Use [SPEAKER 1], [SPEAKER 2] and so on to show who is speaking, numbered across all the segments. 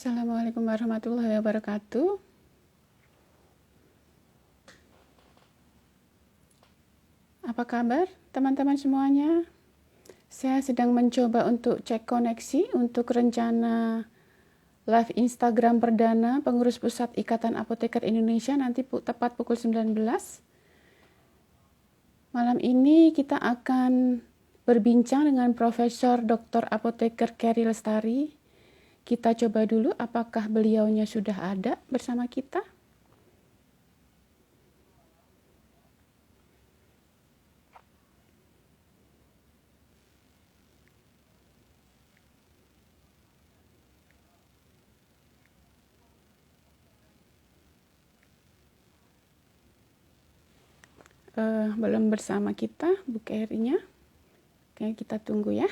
[SPEAKER 1] Assalamualaikum warahmatullahi wabarakatuh. Apa kabar teman-teman semuanya? Saya sedang mencoba untuk cek koneksi untuk rencana live Instagram perdana pengurus pusat Ikatan Apoteker Indonesia nanti tepat pukul 19. Malam ini kita akan berbincang dengan Profesor Dr. Apoteker Kerry Lestari. Kita coba dulu apakah beliaunya sudah ada bersama kita. Belum bersama kita Bu Kerry-nya. Oke, kita tunggu ya.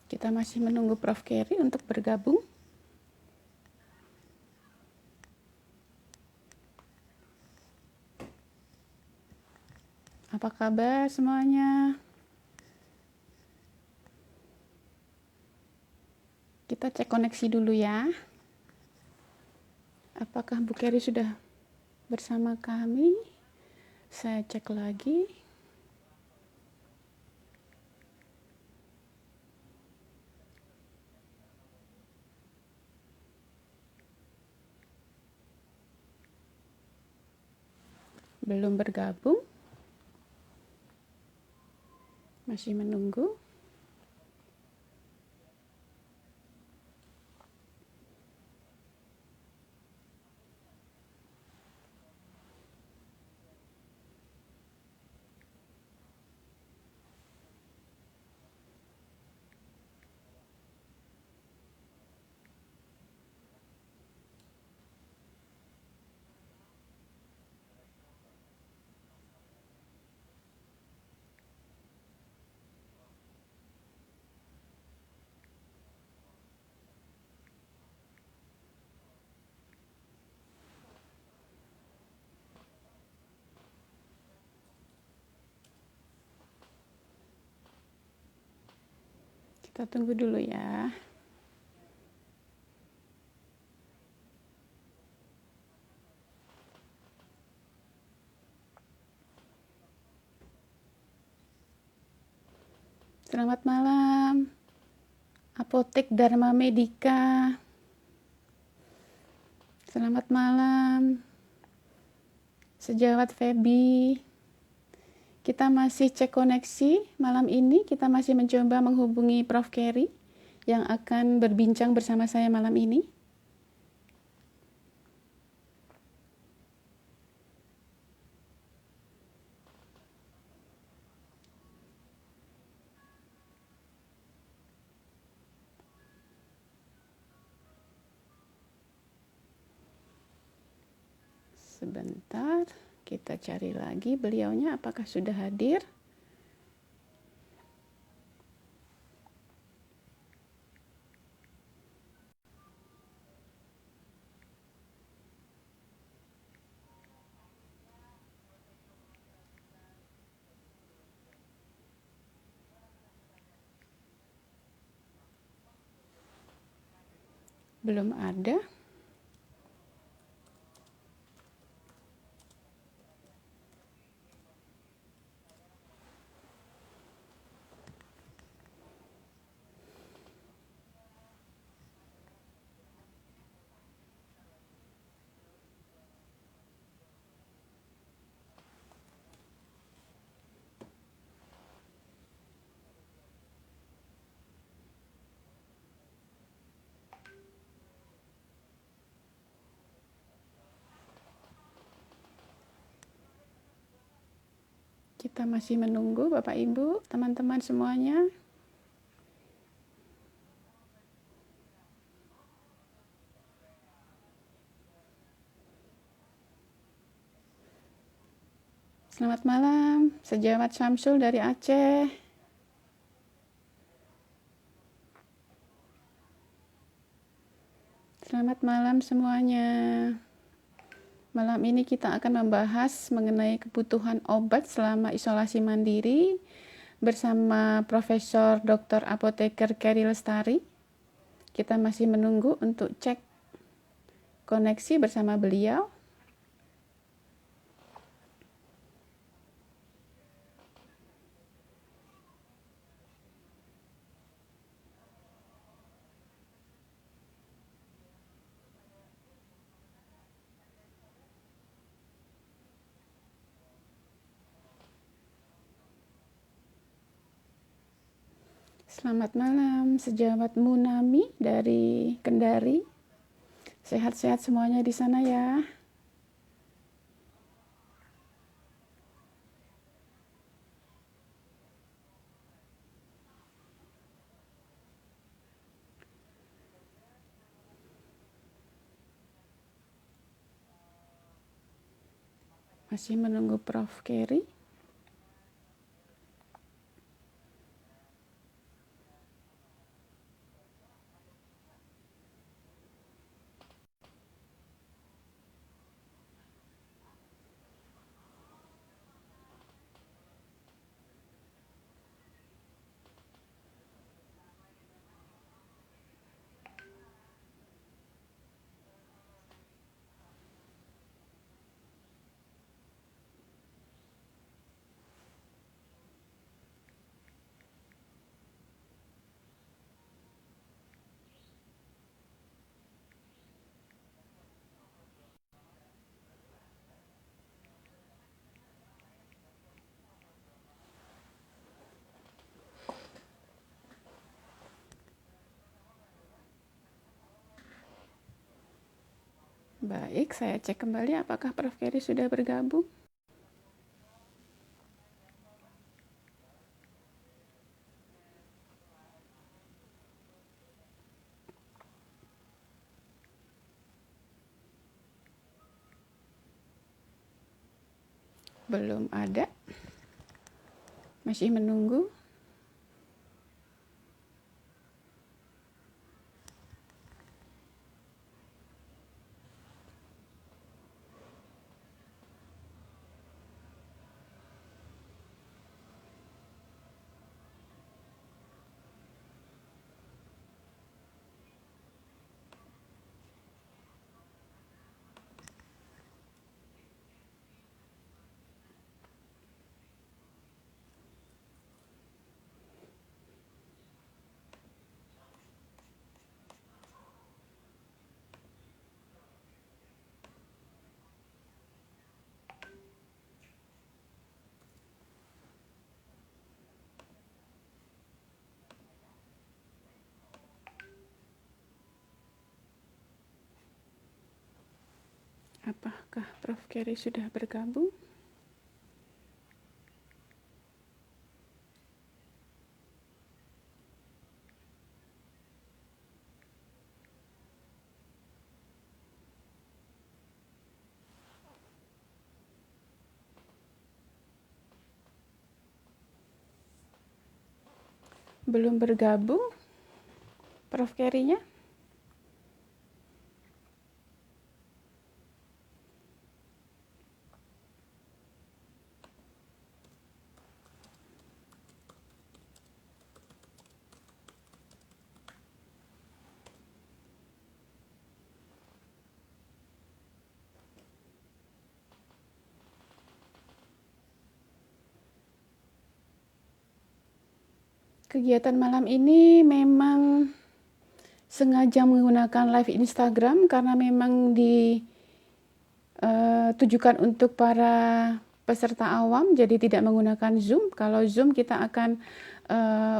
[SPEAKER 1] Kita masih menunggu Prof. Kerry untuk bergabung. Apa kabar semuanya? Kita cek koneksi dulu ya. Apakah Bu Kerry sudah bersama kami? Saya cek lagi. Belum bergabung. Masih menunggu. Kita tunggu dulu ya. Selamat malam. Apotek Dharma Medika. Selamat malam. Sejawat Feby. Kita masih cek koneksi malam ini. Kita masih mencoba menghubungi Prof. Kerry yang akan berbincang bersama saya malam ini. Sebentar, kita cari lagi beliaunya apakah sudah hadir. Belum ada. Kita masih menunggu Bapak Ibu, teman-teman semuanya. Selamat malam, Sejawat Syamsul dari Aceh. Selamat malam semuanya. Malam ini kita akan membahas mengenai kebutuhan obat selama isolasi mandiri bersama Profesor Dr. Apoteker Kerry Lestari. Kita masih menunggu untuk cek koneksi bersama beliau. Selamat malam, Sejawat Munami dari Kendari. Sehat-sehat semuanya di sana ya. Masih menunggu Prof. Kerry. Baik, saya cek kembali apakah Prof. Kerry sudah bergabung. Belum ada. Masih menunggu. Apakah Prof. Kerry sudah bergabung? Belum bergabung, Prof. Kerry-nya? Kegiatan malam ini memang sengaja menggunakan live Instagram karena memang ditujukan untuk para peserta awam, jadi tidak menggunakan Zoom. Kalau Zoom kita akan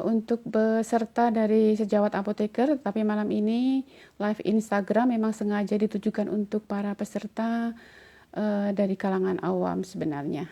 [SPEAKER 1] untuk peserta dari Sejawat Apoteker, tapi malam ini live Instagram memang sengaja ditujukan untuk para peserta dari kalangan awam sebenarnya.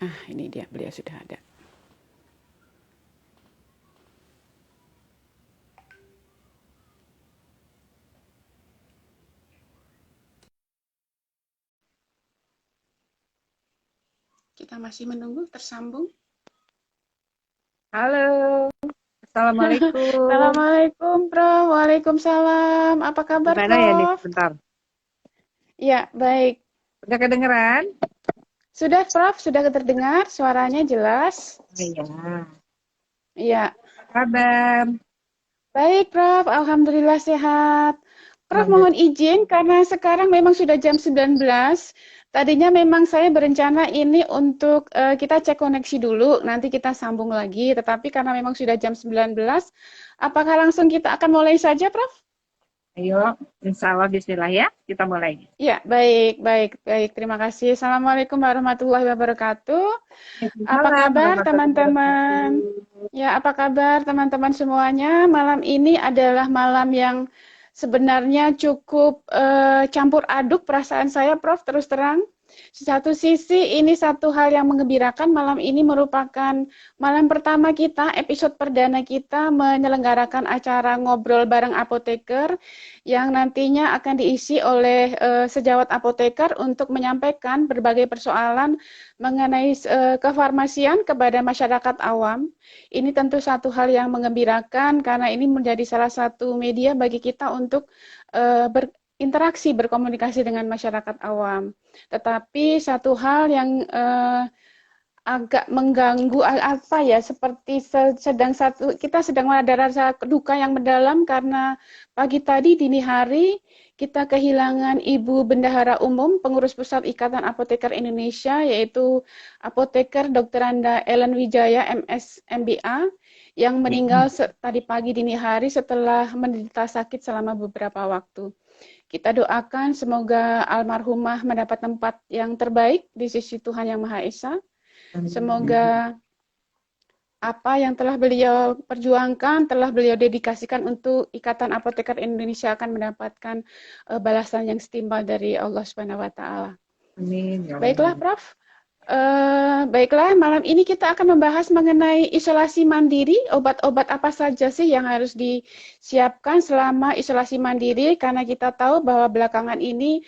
[SPEAKER 1] Ah, ini dia, beliau sudah ada. Kita masih menunggu tersambung.
[SPEAKER 2] Halo, Assalamualaikum.
[SPEAKER 1] Assalamualaikum, Prof. Waalaikumsalam. Apa kabar,
[SPEAKER 2] Gimana ya nih,
[SPEAKER 1] Prof?
[SPEAKER 2] bentar.
[SPEAKER 1] Ya, baik.
[SPEAKER 2] Udah kedengeran?
[SPEAKER 1] Sudah, Prof. Sudah terdengar? Suaranya jelas?
[SPEAKER 2] Oh, iya.
[SPEAKER 1] Iya.
[SPEAKER 2] Kabar?
[SPEAKER 1] Baik, Prof. Alhamdulillah sehat. Prof, mohon
[SPEAKER 2] Alhamdulillah.
[SPEAKER 1] izin karena sekarang memang sudah jam 19. Tadinya memang saya berencana ini untuk kita cek koneksi dulu, nanti kita sambung lagi. Tetapi karena memang sudah jam 19, apakah langsung kita akan mulai saja, Prof?
[SPEAKER 2] Ayo, insya Allah bismillah ya, kita mulai.
[SPEAKER 1] Ya, baik, baik, baik. Terima kasih. Assalamualaikum warahmatullahi wabarakatuh. Apa
[SPEAKER 2] Waalaikumsalam
[SPEAKER 1] kabar,
[SPEAKER 2] warahmatullahi
[SPEAKER 1] teman-teman?
[SPEAKER 2] wabarakatuh.
[SPEAKER 1] Ya, apa kabar, teman-teman semuanya? Malam ini adalah malam yang sebenarnya cukup campur aduk perasaan saya, Prof. Terus terang. Satu sisi, ini satu hal yang mengembirakan. Malam ini merupakan malam pertama kita, episode perdana kita menyelenggarakan acara ngobrol bareng apoteker yang nantinya akan diisi oleh sejawat apoteker untuk menyampaikan berbagai persoalan mengenai kefarmasian kepada masyarakat awam. Ini tentu satu hal yang mengembirakan karena ini menjadi salah satu media bagi kita untuk berinteraksi, berkomunikasi dengan masyarakat awam. Tetapi satu hal yang agak mengganggu apa ya, seperti kita sedang ada rasa duka yang mendalam karena pagi tadi dini hari kita kehilangan Ibu Bendahara Umum Pengurus Pusat Ikatan Apoteker Indonesia, yaitu Apoteker Dr. Anda Ellen Wijaya MS MBA yang meninggal tadi pagi dini hari setelah menderita sakit selama beberapa waktu. Kita doakan semoga almarhumah mendapat tempat yang terbaik di sisi Tuhan Yang Maha Esa. Semoga apa yang telah beliau perjuangkan, telah beliau dedikasikan untuk Ikatan Apoteker Indonesia akan mendapatkan balasan yang setimpal dari Allah Subhanahu wa taala.
[SPEAKER 2] Amin. Ya
[SPEAKER 1] Baiklah,
[SPEAKER 2] Allah.
[SPEAKER 1] Prof. Baiklah, malam ini kita akan membahas mengenai isolasi mandiri, obat-obat apa saja sih yang harus disiapkan selama isolasi mandiri, karena kita tahu bahwa belakangan ini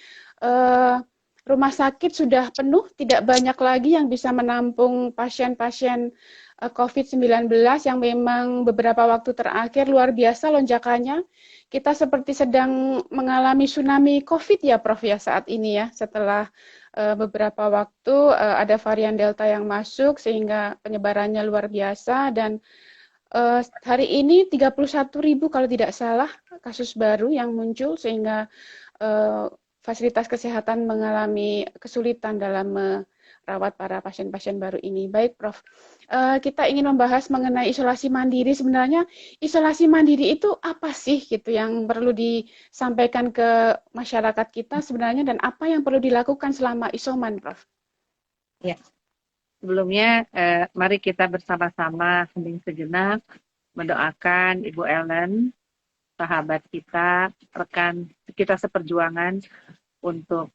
[SPEAKER 1] rumah sakit sudah penuh, tidak banyak lagi yang bisa menampung pasien-pasien COVID-19 yang memang beberapa waktu terakhir luar biasa lonjakannya. Kita seperti sedang mengalami tsunami COVID ya, Prof, ya saat ini ya, setelah beberapa waktu ada varian Delta yang masuk sehingga penyebarannya luar biasa dan hari ini 31.000 kalau tidak salah kasus baru yang muncul sehingga fasilitas kesehatan mengalami kesulitan dalam merawat para pasien-pasien baru ini. Baik, Prof. Kita ingin membahas mengenai isolasi mandiri. Sebenarnya isolasi mandiri itu apa sih gitu yang perlu disampaikan ke masyarakat kita sebenarnya dan apa yang perlu dilakukan selama isoman, Prof?
[SPEAKER 2] Ya, sebelumnya mari kita bersama-sama hening sejenak mendoakan Ibu Ellen, sahabat kita, rekan kita seperjuangan untuk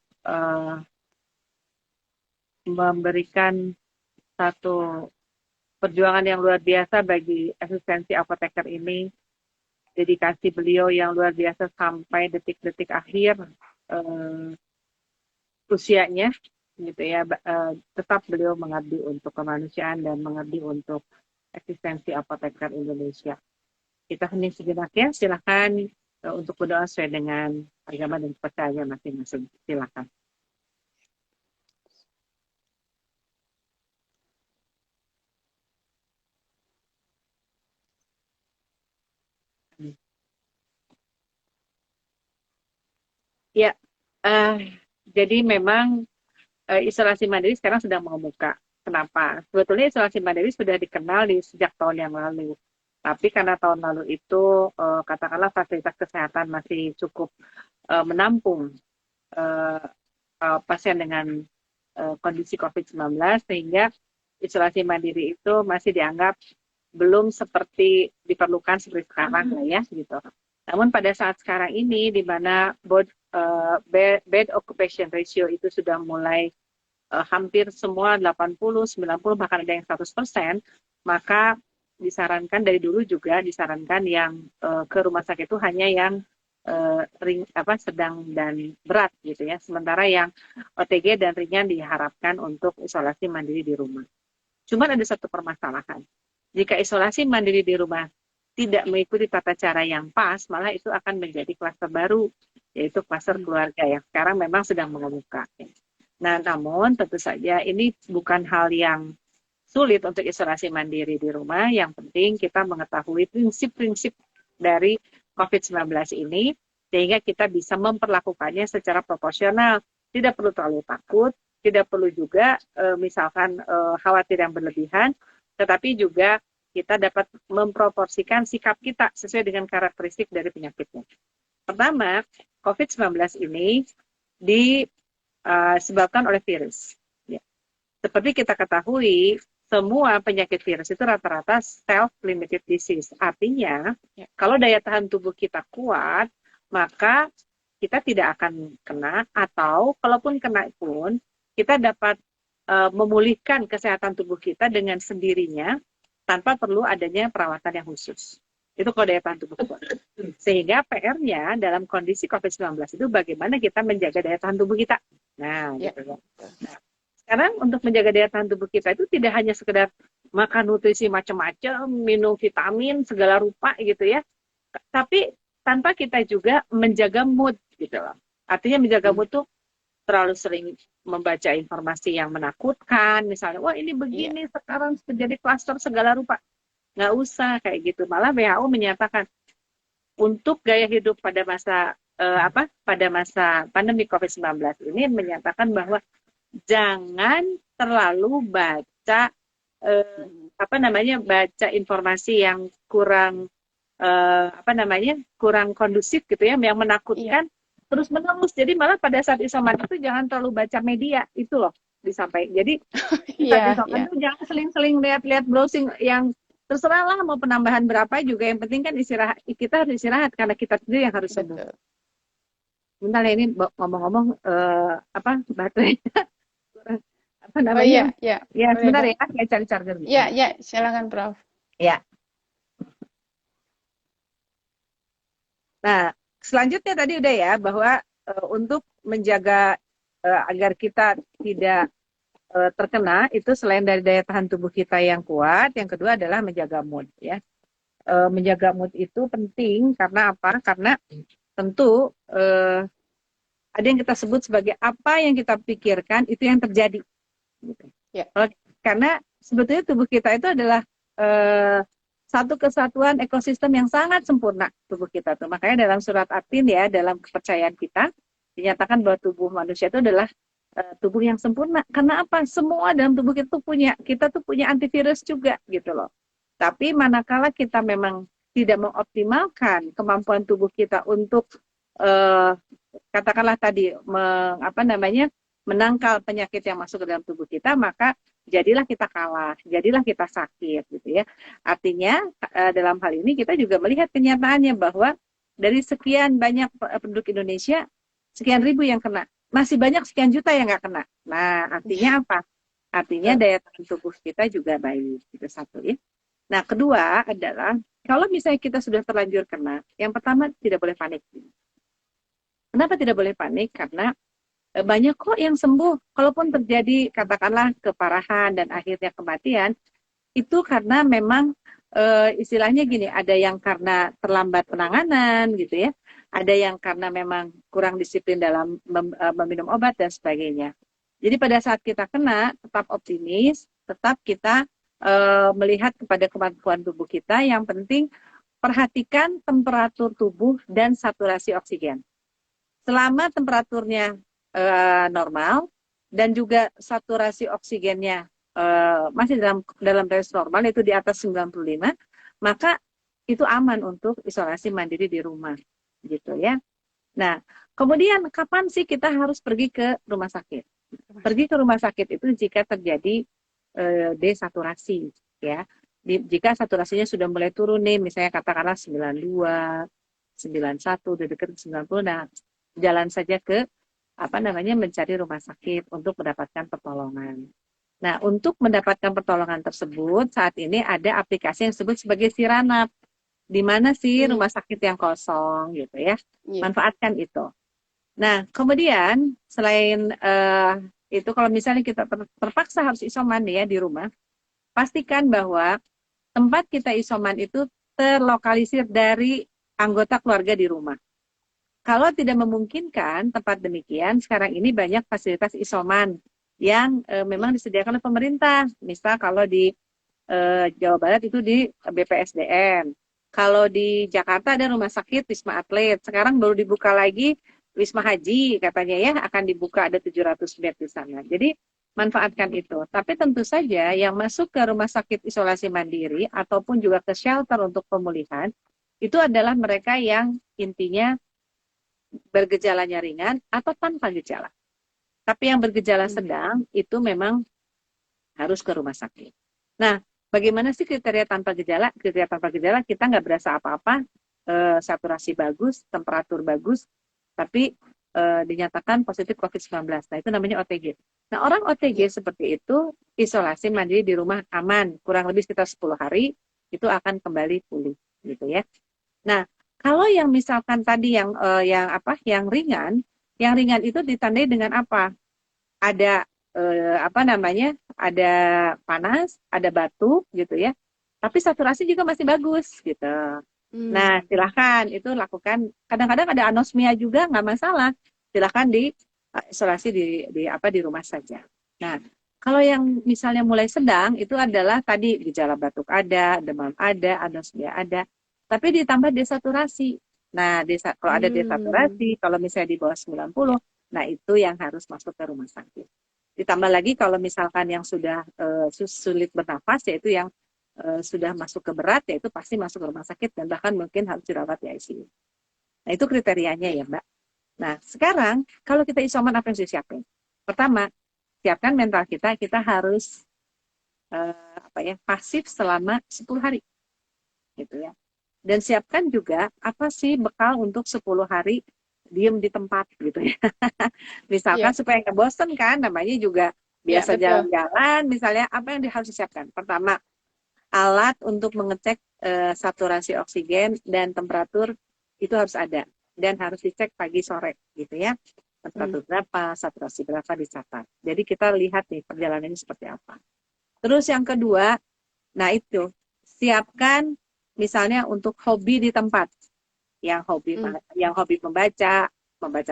[SPEAKER 2] memberikan satu perjuangan yang luar biasa bagi eksistensi apoteker ini, dedikasi beliau yang luar biasa sampai detik-detik akhir usianya, gitu ya. Tetap beliau mengabdi untuk kemanusiaan dan mengabdi untuk eksistensi apoteker Indonesia. Kita hening sejenak ya, silakan untuk berdoa sesuai dengan agama dan percaya masing-masing. Silakan. Ya, jadi memang isolasi mandiri sekarang sedang mengemuka. Kenapa? Sebetulnya isolasi mandiri sudah dikenal sejak tahun yang lalu. Tapi karena tahun lalu itu katakanlah fasilitas kesehatan masih cukup menampung pasien dengan kondisi COVID-19 sehingga isolasi mandiri itu masih dianggap belum seperti diperlukan seperti sekarang lah ya gitu. Namun pada saat sekarang ini di mana bed occupation ratio itu sudah mulai hampir semua 80, 90 bahkan ada yang 100%, maka disarankan dari dulu juga disarankan yang ke rumah sakit itu hanya yang sedang dan berat gitu ya. Sementara yang OTG dan ringan diharapkan untuk isolasi mandiri di rumah. Cuman ada satu permasalahan. Jika isolasi mandiri di rumah tidak mengikuti tata cara yang pas, malah itu akan menjadi klaster baru, yaitu klaster keluarga yang sekarang memang sedang mengemuka. Nah, namun tentu saja ini bukan hal yang sulit untuk isolasi mandiri di rumah. Yang penting kita mengetahui prinsip-prinsip dari COVID-19 ini, sehingga kita bisa memperlakukannya secara proporsional. Tidak perlu terlalu takut, tidak perlu juga misalkan khawatir yang berlebihan, tetapi juga kita dapat memproporsikan sikap kita sesuai dengan karakteristik dari penyakitnya. Pertama, COVID-19 ini disebabkan oleh virus. Ya. Seperti kita ketahui, semua penyakit virus itu rata-rata self-limited disease. Artinya, kalau daya tahan tubuh kita kuat, maka kita tidak akan kena, atau kalaupun kena pun, kita dapat memulihkan kesehatan tubuh kita dengan sendirinya tanpa perlu adanya perawatan yang khusus. Itu kalau daya tahan tubuh kuat. Sehingga PR-nya dalam kondisi COVID-19 itu bagaimana kita menjaga daya tahan tubuh kita. Nah, gitu. Nah, sekarang untuk menjaga daya tahan tubuh kita itu tidak hanya sekedar makan nutrisi macam-macam, minum vitamin segala rupa gitu ya. Tapi tanpa kita juga menjaga mood gitu loh. Artinya menjaga mood tuh terlalu sering membaca informasi yang menakutkan, misalnya, wah ini begini sekarang terjadi klaster segala rupa. Nggak usah kayak gitu. Malah WHO menyatakan untuk gaya hidup pada masa pada masa pandemi COVID-19 ini menyatakan bahwa jangan terlalu baca baca informasi yang kurang kurang kondusif gitu ya, yang menakutkan terus menerus. Jadi malah pada saat isoman itu jangan terlalu baca media itu loh disampaikan. Jadi saat isoman itu jangan seling-seling lihat-lihat browsing yang terserah lah mau penambahan berapa juga, yang penting kan istirahat, kita harus istirahat karena kita sendiri yang harus sembuh. Bentar ya, ini ngomong-ngomong baterainya ya sebentar ya, saya cari charger gitu.
[SPEAKER 1] Silakan Prof.
[SPEAKER 2] Nah, selanjutnya tadi udah ya, bahwa untuk menjaga agar kita tidak terkena, itu selain dari daya tahan tubuh kita yang kuat, yang kedua adalah menjaga mood ya. Menjaga mood itu penting karena apa? Karena tentu ada yang kita sebut sebagai apa yang kita pikirkan itu yang terjadi. Gitu. Karena sebetulnya tubuh kita itu adalah satu kesatuan ekosistem yang sangat sempurna, tubuh kita tuh. Makanya dalam surat At-Tin ya, dalam kepercayaan kita dinyatakan bahwa tubuh manusia itu adalah tubuh yang sempurna. Karena apa? Semua dalam tubuh kita tuh punya antivirus juga gitu loh. Tapi manakala kita memang tidak mengoptimalkan kemampuan tubuh kita untuk katakanlah tadi menangkal penyakit yang masuk ke dalam tubuh kita, maka jadilah kita kalah, jadilah kita sakit gitu ya. Artinya dalam hal ini kita juga melihat kenyataannya bahwa dari sekian banyak penduduk Indonesia, sekian ribu yang kena, masih banyak sekian juta yang nggak kena. Nah, artinya apa? Artinya daya tahan tubuh kita juga baik. Itu satu ya. Nah, kedua adalah kalau misalnya kita sudah terlanjur kena, yang pertama tidak boleh panik. Kenapa tidak boleh panik? Karena banyak kok yang sembuh. Kalaupun terjadi katakanlah keparahan dan akhirnya kematian, itu karena memang istilahnya gini, ada yang karena terlambat penanganan gitu ya, ada yang karena memang kurang disiplin dalam meminum obat dan sebagainya. Jadi pada saat kita kena, tetap optimis, tetap kita melihat kepada kemampuan tubuh kita. Yang penting perhatikan temperatur tubuh dan saturasi oksigen. Selama temperaturnya normal dan juga saturasi oksigennya masih dalam range normal, yaitu di atas 95, maka itu aman untuk isolasi mandiri di rumah gitu ya. Nah, kemudian kapan sih kita harus pergi ke rumah sakit? Pergi ke rumah sakit itu jika terjadi desaturasi ya. Jika saturasinya sudah mulai turun nih, misalnya katakanlah 92, 91, udah dekat 90, nah jalan saja ke mencari rumah sakit untuk mendapatkan pertolongan. Nah, untuk mendapatkan pertolongan tersebut, saat ini ada aplikasi yang disebut sebagai Siranap. Di mana sih rumah sakit yang kosong gitu ya. Manfaatkan itu. Nah, kemudian selain itu, kalau misalnya kita terpaksa harus isoman ya di rumah, pastikan bahwa tempat kita isoman itu terlokalisir dari anggota keluarga di rumah. Kalau tidak memungkinkan tempat demikian, sekarang ini banyak fasilitas isoman yang memang disediakan oleh pemerintah. Misal kalau di Jawa Barat itu di BPSDM. Kalau di Jakarta ada rumah sakit Wisma Atlet. Sekarang baru dibuka lagi Wisma Haji katanya ya, akan dibuka, ada 700 bed di sana. Jadi manfaatkan itu. Tapi tentu saja yang masuk ke rumah sakit isolasi mandiri ataupun juga ke shelter untuk pemulihan, itu adalah mereka yang intinya bergejalanya ringan atau tanpa gejala. Tapi yang bergejala sedang itu memang harus ke rumah sakit. Nah, bagaimana sih kriteria tanpa gejala? Kriteria tanpa gejala kita nggak berasa apa-apa, saturasi bagus, temperatur bagus, tapi dinyatakan positif COVID-19. Nah, itu namanya OTG. Nah, orang OTG seperti itu isolasi mandiri di rumah aman, kurang lebih sekitar 10 hari, itu akan kembali pulih, gitu ya. Nah, kalau yang misalkan tadi yang ringan itu ditandai dengan apa? Ada ada panas, ada batuk gitu ya. Tapi saturasi juga masih bagus gitu. Nah, silahkan itu lakukan. Kadang-kadang ada anosmia juga, nggak masalah. Silahkan di isolasi di rumah saja. Nah, kalau yang misalnya mulai sedang itu adalah tadi gejala batuk ada, demam ada, anosmia ada. Tapi ditambah desaturasi. Nah, kalau ada desaturasi, kalau misalnya di bawah 90, nah itu yang harus masuk ke rumah sakit. Ditambah lagi kalau misalkan yang sudah sulit bernafas, yaitu yang sudah masuk ke berat, yaitu pasti masuk ke rumah sakit dan bahkan mungkin harus dirawat di ICU. Nah, itu kriterianya ya, Mbak. Nah, sekarang kalau kita isoman apa yang harus disiapkan? Pertama, siapkan mental kita harus pasif selama 10 hari. Gitu ya. Dan siapkan juga apa sih bekal untuk 10 hari diem di tempat gitu ya. Misalkan supaya nggak bosen kan, namanya juga biasa jalan-jalan, misalnya apa yang harus disiapkan? Pertama, alat untuk mengecek saturasi oksigen dan temperatur itu harus ada dan harus dicek pagi sore gitu ya. Temperatur berapa, saturasi berapa dicatat. Jadi kita lihat nih perjalanannya seperti apa. Terus yang kedua, nah itu siapkan misalnya untuk hobi di tempat. Yang hobi membaca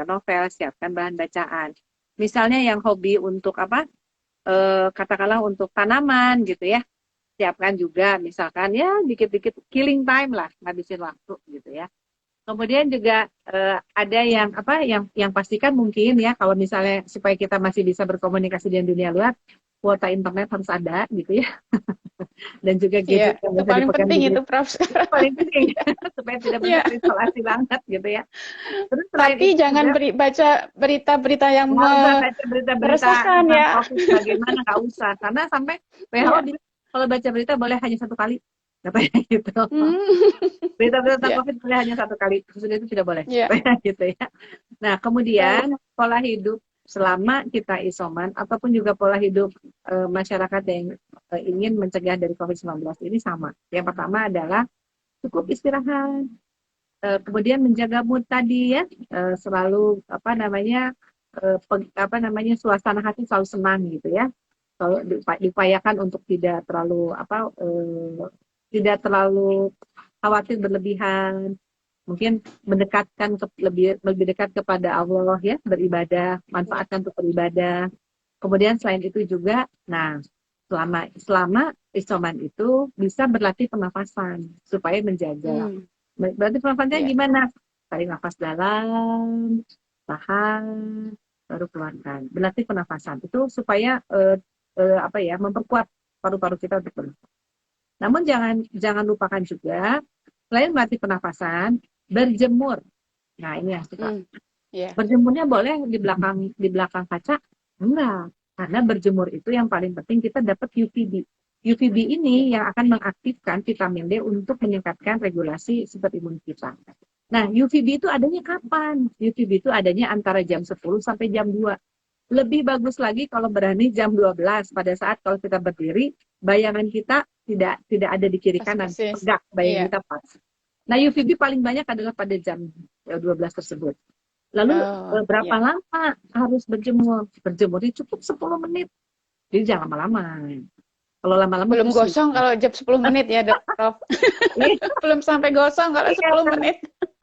[SPEAKER 2] novel, siapkan bahan bacaan. Misalnya yang hobi untuk katakanlah untuk tanaman gitu ya. Siapkan juga misalkan ya dikit-dikit killing time lah, ngabisin waktu gitu ya. Kemudian juga ada yang pastikan mungkin ya, kalau misalnya supaya kita masih bisa berkomunikasi dengan dunia luar, kuota internet harus ada gitu ya. Dan juga gadget yang bisa
[SPEAKER 1] paling
[SPEAKER 2] dipegang
[SPEAKER 1] penting itu, Prof.
[SPEAKER 2] paling penting supaya tidak benar isolasi banget gitu ya. Terus
[SPEAKER 1] tapi jangan baca berita-berita yang
[SPEAKER 2] baca berita-berita
[SPEAKER 1] meresahkan ya.
[SPEAKER 2] COVID bagaimana, nggak usah, karena sampai WHO bilang kalau baca berita boleh hanya 1 kali, katanya gitu. Berita-berita tentang COVID boleh hanya 1 kali, sesudah itu tidak boleh, gitu ya. Nah, kemudian pola hidup selama kita isoman ataupun juga pola hidup masyarakat yang ingin mencegah dari COVID-19 ini sama. Yang pertama adalah cukup istirahat, kemudian menjaga mood tadi ya, selalu suasana hati selalu senang gitu ya. Kalau diupayakan untuk tidak terlalu khawatir berlebihan, mungkin mendekatkan lebih dekat kepada Allah ya, beribadah, manfaatkan untuk beribadah. Kemudian selain itu juga, nah selama isoman itu bisa berlatih pernafasan supaya menjaga. Berarti pernafasannya gimana? Tarik nafas dalam, tahan, baru keluarkan. Berlatih pernafasan itu supaya memperkuat paru-paru kita untuk bernafas. Namun jangan lupakan juga selain melatih pernafasan, berjemur. Nah, ini yang suka. Berjemurnya boleh di belakang kaca? Enggak. Karena berjemur itu yang paling penting kita dapat UVB. UVB ini yang akan mengaktifkan vitamin D untuk meningkatkan regulasi sistem imun kita. Nah, UVB itu adanya kapan? UVB itu adanya antara jam 10 sampai jam 2. Lebih bagus lagi kalau berani jam 12 pada saat kalau kita berdiri, bayangan kita tidak ada di kiri
[SPEAKER 1] Pas
[SPEAKER 2] kanan,
[SPEAKER 1] persis.
[SPEAKER 2] tegak bayangan
[SPEAKER 1] Iya.
[SPEAKER 2] kita pas. Nah, UVB paling banyak adalah pada jam 12 tersebut. Lalu
[SPEAKER 1] Oh,
[SPEAKER 2] berapa
[SPEAKER 1] iya.
[SPEAKER 2] lama harus berjemur? Berjemur itu cukup 10 menit. Jadi jangan lama-lama. Kalau lama-lama
[SPEAKER 1] Belum
[SPEAKER 2] kusut.
[SPEAKER 1] gosong kalau jam 10 menit ya, Prof.
[SPEAKER 2] Iya,
[SPEAKER 1] Belum sampai gosong kalau
[SPEAKER 2] iya,
[SPEAKER 1] 10 menit.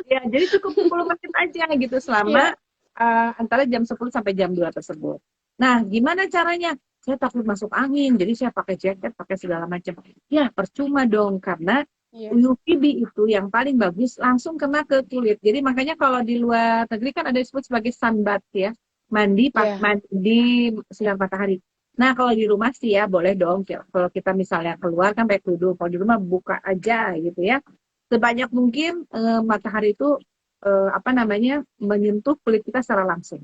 [SPEAKER 2] ya, jadi cukup 10 menit aja gitu selama
[SPEAKER 1] Iya.
[SPEAKER 2] antara jam 10 sampai jam 2 tersebut. Nah, gimana caranya? Saya takut masuk angin, jadi saya pakai jaket, pakai segala macam. Ya, percuma dong, karena
[SPEAKER 1] Iya.
[SPEAKER 2] UVB itu yang paling bagus langsung kena ke kulit. Jadi makanya kalau di luar negeri kan ada disebut sebagai sunbath ya,
[SPEAKER 1] Iya.
[SPEAKER 2] mandi sinar matahari. Nah, kalau di rumah sih ya boleh dong. Kalau kita misalnya keluar kan pakai kerudung, kalau di rumah buka aja gitu ya. Sebanyak mungkin matahari itu apa namanya menyentuh kulit kita secara langsung.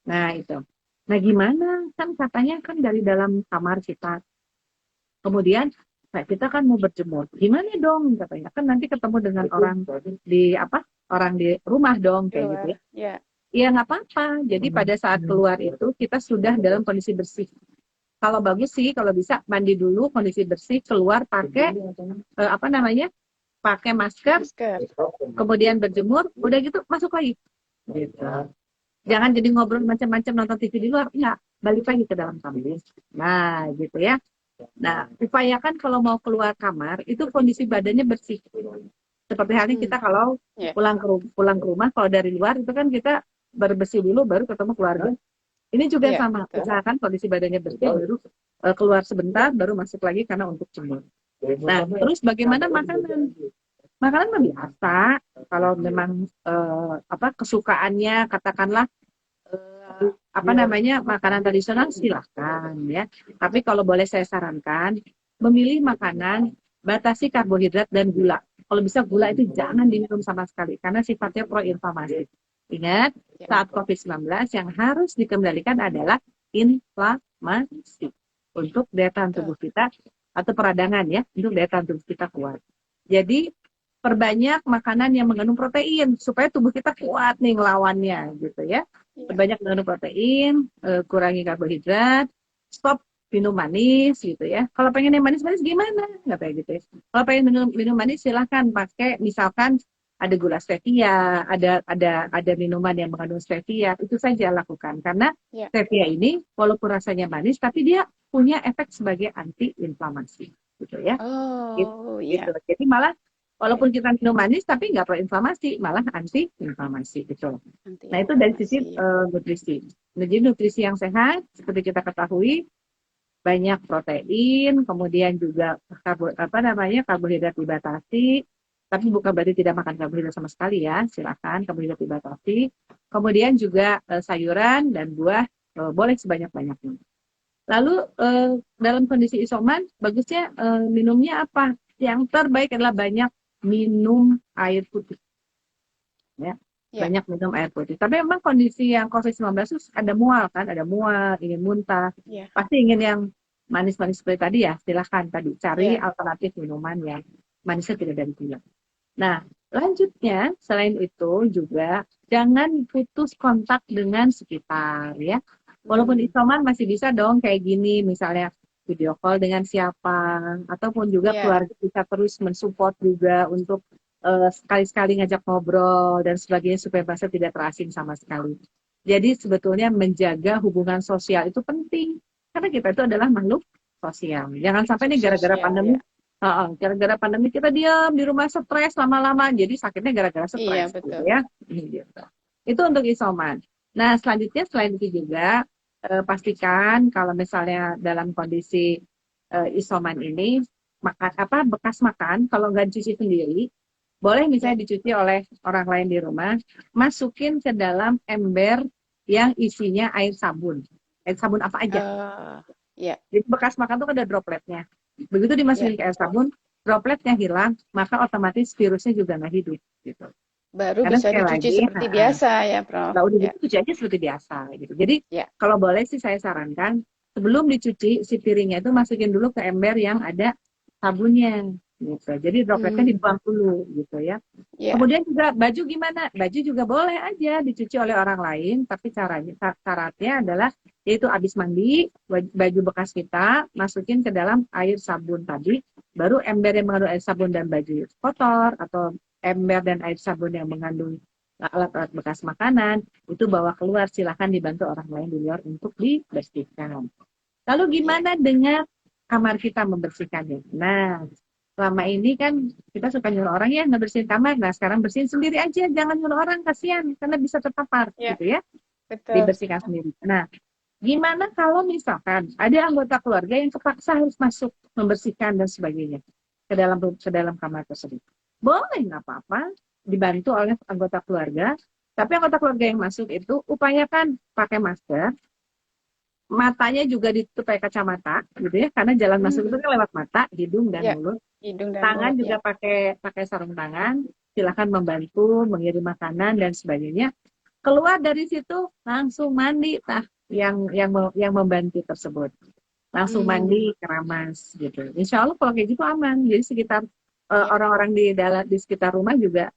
[SPEAKER 2] Nah, itu. Nah, gimana? Kan katanya kan dari dalam kamar kita. Kemudian nah, kita kan mau berjemur. Gimana dong katanya? Kan nanti ketemu dengan orang di apa? Orang di rumah dong
[SPEAKER 1] Di
[SPEAKER 2] kayak gitu
[SPEAKER 1] luar.
[SPEAKER 2] ya.
[SPEAKER 1] Iya.
[SPEAKER 2] Iya nggak apa-apa. Jadi pada saat keluar itu kita sudah dalam kondisi bersih. Kalau bagus sih, kalau bisa mandi dulu kondisi bersih, keluar pakai apa namanya? Pakai masker,
[SPEAKER 1] Masker.
[SPEAKER 2] kemudian berjemur, udah gitu masuk lagi. Gitu. Jangan jadi ngobrol macam-macam nonton TV di luar, enggak, balik lagi ke dalam kamar. Nah, gitu ya. Nah, upayakan kalau mau keluar kamar itu kondisi badannya bersih. Seperti halnya
[SPEAKER 1] Hmm.
[SPEAKER 2] kita kalau
[SPEAKER 1] Iya.
[SPEAKER 2] pulang ke rumah kalau dari luar itu kan kita bersih dulu baru ketemu keluarga. Ini juga
[SPEAKER 1] Iya,
[SPEAKER 2] sama,
[SPEAKER 1] betul.
[SPEAKER 2] usahakan kondisi badannya bersih baru keluar sebentar baru masuk lagi karena untuk jemur. Nah, terus bagaimana makanan? Makanan mah biasa. Kalau memang apa kesukaannya katakanlah apa namanya makanan tradisional silahkan ya. Tapi kalau boleh saya sarankan memilih makanan batasi karbohidrat dan gula. Kalau bisa gula itu jangan diminum sama sekali karena sifatnya proinflamasi. Ingat,
[SPEAKER 1] Iya.
[SPEAKER 2] saat COVID-19 yang harus dikendalikan adalah inflamasi untuk daya tahan
[SPEAKER 1] Betul.
[SPEAKER 2] tubuh kita atau peradangan ya, untuk daya tahan tubuh kita kuat. Jadi perbanyak makanan yang mengandung protein supaya tubuh kita kuat nih ngelawannya gitu ya.
[SPEAKER 1] Iya.
[SPEAKER 2] Perbanyak mengandung protein, kurangi karbohidrat, stop minum manis gitu ya. Kalau pengen yang manis-manis gimana? Nggak kayak gitu ya. Kalau pengen minum manis silahkan pakai misalkan ada gula stevia, ada minuman yang mengandung stevia, itu saja lakukan karena
[SPEAKER 1] Iya.
[SPEAKER 2] stevia ini walaupun rasanya manis tapi dia punya efek sebagai anti-inflamasi gitu ya.
[SPEAKER 1] Oh,
[SPEAKER 2] Gitu.
[SPEAKER 1] iya.
[SPEAKER 2] Jadi malah
[SPEAKER 1] Oke.
[SPEAKER 2] walaupun kita minum manis tapi nggak proinflamasi, malah anti-inflamasi gitu. Nah itu dari sisi
[SPEAKER 1] Anti-inflamasi. Ya.
[SPEAKER 2] nutrisi. Nah, jadi nutrisi yang sehat seperti kita ketahui banyak protein, kemudian juga karbohidrat dibatasi, tapi bukan berarti tidak makan karbohidrat sama sekali ya, silakan karbohidrat dibatasi. Kemudian juga sayuran dan buah boleh sebanyak-banyaknya. Lalu dalam kondisi isoman, bagusnya minumnya apa? Yang terbaik adalah banyak minum air putih. Ya.
[SPEAKER 1] Ya.
[SPEAKER 2] Banyak minum air putih. Tapi memang kondisi yang COVID-19 itu ada mual kan, ada mual, ingin muntah.
[SPEAKER 1] Ya.
[SPEAKER 2] Pasti ingin yang manis-manis seperti tadi ya, silahkan tadi cari
[SPEAKER 1] Ya.
[SPEAKER 2] alternatif minuman yang manisnya tidak dari gula. Nah, lanjutnya selain itu juga jangan putus kontak dengan sekitar ya. Walaupun
[SPEAKER 1] Hmm.
[SPEAKER 2] isoman masih bisa dong kayak gini, misalnya video call dengan siapa, ataupun juga
[SPEAKER 1] Ya.
[SPEAKER 2] keluarga bisa terus mensupport juga untuk sekali-sekali ngajak ngobrol dan sebagainya supaya bahasa tidak terasing sama sekali. Jadi sebetulnya menjaga hubungan sosial itu penting karena kita itu adalah makhluk sosial. Jangan sampai
[SPEAKER 1] Makhluk
[SPEAKER 2] nih gara-gara
[SPEAKER 1] sosial
[SPEAKER 2] pandemi,
[SPEAKER 1] ya.
[SPEAKER 2] gara-gara pandemi kita diam di rumah stres lama-lama, jadi sakitnya gara-gara
[SPEAKER 1] Iya,
[SPEAKER 2] stres gitu
[SPEAKER 1] betul.
[SPEAKER 2] ya. Gitu. Itu untuk isoman. Nah selanjutnya selain itu juga pastikan kalau misalnya dalam kondisi isoman ini makan apa bekas makan kalau nggak dicuci sendiri boleh
[SPEAKER 1] Ya.
[SPEAKER 2] misalnya dicuci oleh orang lain di rumah, masukin ke dalam ember yang isinya air sabun. Air sabun apa aja.
[SPEAKER 1] Ya.
[SPEAKER 2] Jadi bekas makan tuh kan ada dropletnya. Begitu
[SPEAKER 1] Ya.
[SPEAKER 2] dimasukin ke air sabun, dropletnya hilang, maka otomatis virusnya juga nggak hidup. Gitu.
[SPEAKER 1] Baru
[SPEAKER 2] Karena
[SPEAKER 1] bisa
[SPEAKER 2] sekali
[SPEAKER 1] dicuci
[SPEAKER 2] lagi,
[SPEAKER 1] seperti biasa ya, Prof.
[SPEAKER 2] kalau udah
[SPEAKER 1] Ya.
[SPEAKER 2] dicuci aja seperti biasa. Gitu. Jadi
[SPEAKER 1] Ya.
[SPEAKER 2] kalau boleh sih saya sarankan, sebelum dicuci, si piringnya itu masukin dulu ke ember yang ada sabunnya. gitu. Jadi dropletnya dibuang dulu gitu ya.
[SPEAKER 1] Ya.
[SPEAKER 2] Kemudian juga baju gimana? Baju juga boleh aja dicuci oleh orang lain, tapi syaratnya adalah yaitu habis mandi, baju bekas kita masukin ke dalam air sabun tadi, baru ember yang mengandung air sabun dan baju kotor atau ember dan air sabun yang mengandung alat-alat bekas makanan itu bawa keluar, silahkan dibantu orang lain di luar untuk dibersihkan. Lalu gimana dengan kamar kita membersihkannya? Nah, selama ini kan kita suka nyuruh orang ya ngebersihin kamar. Nah, sekarang bersihin sendiri aja, jangan nyuruh orang, kasihan karena bisa terpapar gitu ya.
[SPEAKER 1] Betul.
[SPEAKER 2] Dibersihkan sendiri. Nah, gimana kalau misalkan ada anggota keluarga yang terpaksa harus masuk membersihkan dan sebagainya ke dalam kamar tersebut? Boleh, nggak apa-apa, dibantu oleh anggota keluarga. Tapi anggota keluarga yang masuk itu upayakan pakai masker, matanya juga ditutup pakai kacamata gitu ya, karena jalan masuk itu kan lewat mata, hidung dan mulut.
[SPEAKER 1] Hidung dan
[SPEAKER 2] Tangan
[SPEAKER 1] mulut,
[SPEAKER 2] juga pakai sarung tangan, silakan membantu mengirim makanan dan sebagainya. Keluar dari situ langsung mandi, yang membantu tersebut langsung mandi keramas gitu. Insya Allah kalau kayak gitu aman. Jadi sekitar orang-orang di sekitar rumah juga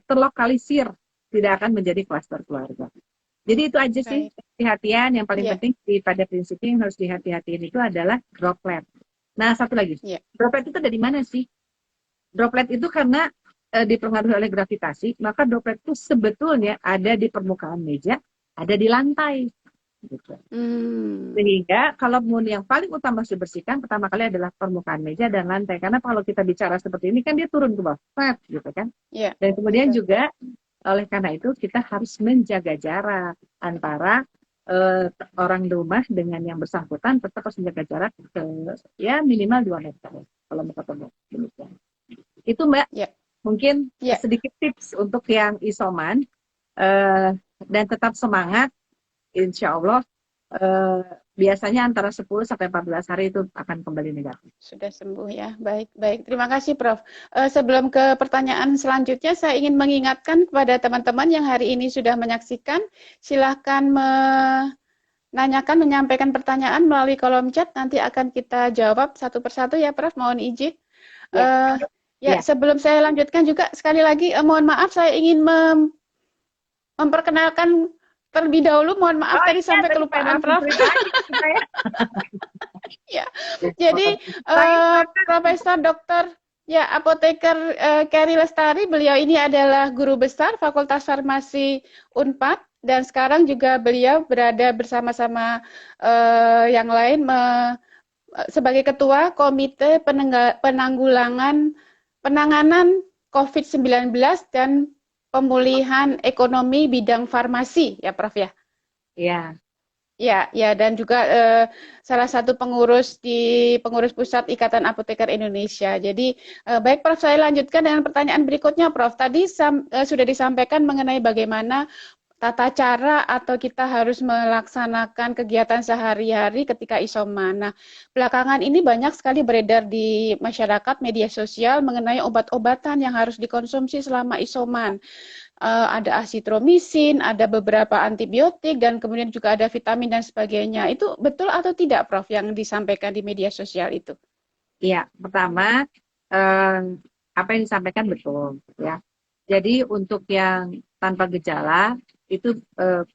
[SPEAKER 2] terlokalisir, tidak akan menjadi klaster keluarga. Jadi itu aja sih perhatian yang paling penting pada prinsipnya yang harus dihati-hatiin itu adalah droplet. Nah, satu lagi, droplet itu dari mana sih? Droplet itu karena dipengaruhi oleh gravitasi, maka droplet itu sebetulnya ada di permukaan meja, ada di lantai. Gitu. Sehingga kalau yang paling utama harus dibersihkan pertama kali adalah permukaan meja dan lantai. Karena kalau kita bicara seperti ini kan dia turun ke bawah, gitu kan? Dan kemudian juga oleh karena itu kita harus menjaga jarak antara orang di rumah dengan yang bersangkutan, tetap harus menjaga jarak ya minimal 2 meter kalau mau ketemu. Itu Mbak, mungkin sedikit tips untuk yang isoman dan tetap semangat. Insya Allah biasanya antara 10 sampai 14 hari itu akan kembali negatif.
[SPEAKER 1] Sudah sembuh ya. Baik. Terima kasih Prof. Sebelum ke pertanyaan selanjutnya, saya ingin mengingatkan kepada teman-teman yang hari ini sudah menyaksikan, silahkan menyampaikan pertanyaan melalui kolom chat, nanti akan kita jawab satu persatu ya Prof. Mohon izin. Sebelum saya lanjutkan juga, sekali lagi mohon maaf, saya ingin memperkenalkan terlebih dahulu, mohon maaf tadi sampai kelupaan Prof. Jadi Profesor Dr. Apoteker Keri Lestari, beliau ini adalah guru besar Fakultas Farmasi Unpad dan sekarang juga beliau berada bersama-sama yang lain sebagai ketua Komite Penanganan COVID-19 dan Pemulihan Ekonomi Bidang Farmasi, ya Prof ya?
[SPEAKER 2] Iya.
[SPEAKER 1] Ya, dan juga salah satu pengurus Pusat Ikatan Apoteker Indonesia. Jadi baik Prof, saya lanjutkan dengan pertanyaan berikutnya Prof. Tadi sudah disampaikan mengenai bagaimana tata cara atau kita harus melaksanakan kegiatan sehari-hari ketika isoman. Nah, belakangan ini banyak sekali beredar di masyarakat media sosial mengenai obat-obatan yang harus dikonsumsi selama isoman. Ada asitromisin, ada beberapa antibiotik, dan kemudian juga ada vitamin dan sebagainya. Itu betul atau tidak, Prof, yang disampaikan di media sosial itu?
[SPEAKER 2] Iya, pertama, apa yang disampaikan betul. Ya. Jadi untuk yang tanpa gejala, itu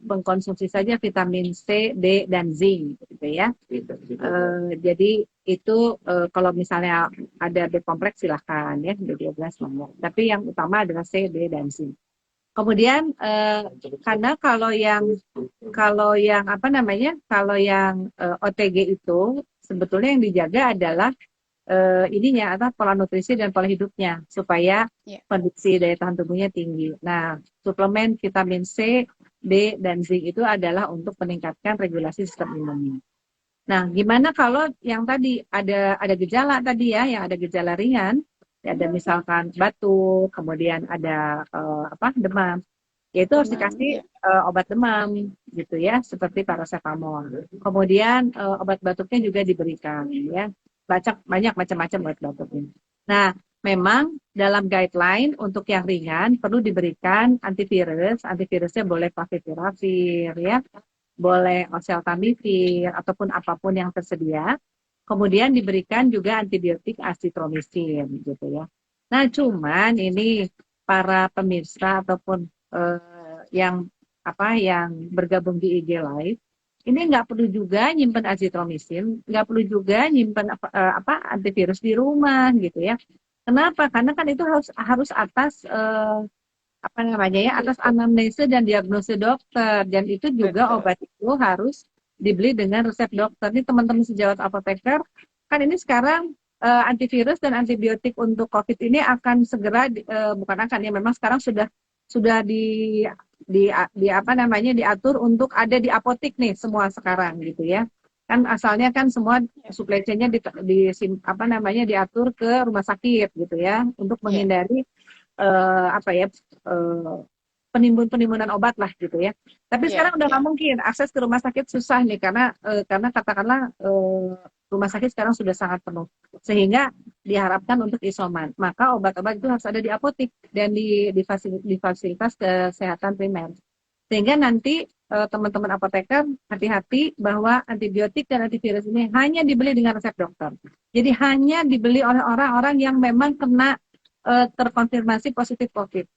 [SPEAKER 2] mengkonsumsi saja vitamin C, D, dan zinc. Gitu ya. Jadi itu kalau misalnya ada B kompleks silahkan ya, B12 monggo. Tapi yang utama adalah C, D, dan zinc. Kemudian karena kalau yang OTG itu sebetulnya yang dijaga adalah pola nutrisi dan pola hidupnya supaya kondisi daya tahan tubuhnya tinggi. Nah, suplemen vitamin C, D, dan zinc itu adalah untuk meningkatkan regulasi sistem imunnya. Nah, gimana kalau yang tadi ada gejala tadi ya, yang ada gejala ringan? Ada misalkan batuk, kemudian ada demam, yaitu harus dikasih obat demam gitu ya, seperti paracetamol. Kemudian obat batuknya juga diberikan ya, banyak macam-macam obat batuknya. Nah, memang dalam guideline untuk yang ringan perlu diberikan antivirusnya boleh favipiravir ya, boleh oseltamivir ataupun apapun yang tersedia. kemudian diberikan juga antibiotik azitromisin gitu ya. Nah, cuman ini para pemirsa ataupun yang yang bergabung di IG Live, ini nggak perlu juga nyimpen azitromisin, nggak perlu juga nyimpen antivirus di rumah gitu ya. Kenapa? Karena kan itu harus atas atas anamnesa dan diagnosa dokter, dan itu juga
[SPEAKER 1] Betul.
[SPEAKER 2] obat itu harus dibeli dengan resep dokter. Ini teman-teman sejawat apoteker, kan ini sekarang antivirus dan antibiotik untuk COVID ini akan segera bukan akan ya, memang sekarang sudah diatur untuk ada di apotik nih semua sekarang gitu ya. Kan asalnya kan semua supply chain-nya diatur ke rumah sakit gitu ya, untuk
[SPEAKER 1] Ya,
[SPEAKER 2] menghindari eh, apa ya eh, penimbunan obat lah gitu ya. Tapi
[SPEAKER 1] ya,
[SPEAKER 2] sekarang udah nggak
[SPEAKER 1] ya.
[SPEAKER 2] mungkin akses ke rumah sakit susah nih, karena katakanlah rumah sakit sekarang sudah sangat penuh, sehingga diharapkan untuk isoman. Maka obat-obat itu harus ada di apotik dan di fasilitas kesehatan primer. Sehingga nanti teman-teman apoteker hati-hati bahwa antibiotik dan antivirus ini hanya dibeli dengan resep dokter. Jadi hanya dibeli oleh orang-orang yang memang kena terkonfirmasi positif COVID.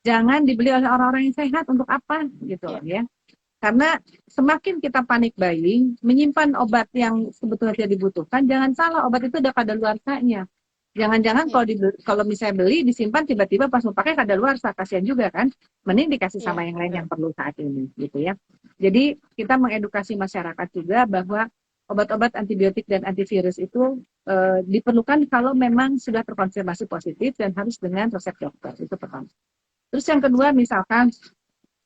[SPEAKER 2] Jangan dibeli oleh orang-orang yang sehat, untuk apa gitu
[SPEAKER 1] Ya.
[SPEAKER 2] ya. Karena semakin kita panik buying, menyimpan obat yang sebetulnya tidak dibutuhkan, jangan salah, obat itu udah kadaluarsanya. Jangan-jangan
[SPEAKER 1] Ya.
[SPEAKER 2] kalau misalnya beli, disimpan, tiba-tiba pas mau pakai kadaluarsa, kasihan juga kan. Mending dikasih
[SPEAKER 1] Ya,
[SPEAKER 2] sama yang lain
[SPEAKER 1] betul.
[SPEAKER 2] yang perlu saat ini gitu ya. Jadi kita mengedukasi masyarakat juga bahwa obat-obat antibiotik dan antivirus itu diperlukan kalau memang sudah terkonfirmasi positif dan harus dengan resep dokter. Itu pertama. Terus yang kedua,
[SPEAKER 1] Ya.
[SPEAKER 2] misalkan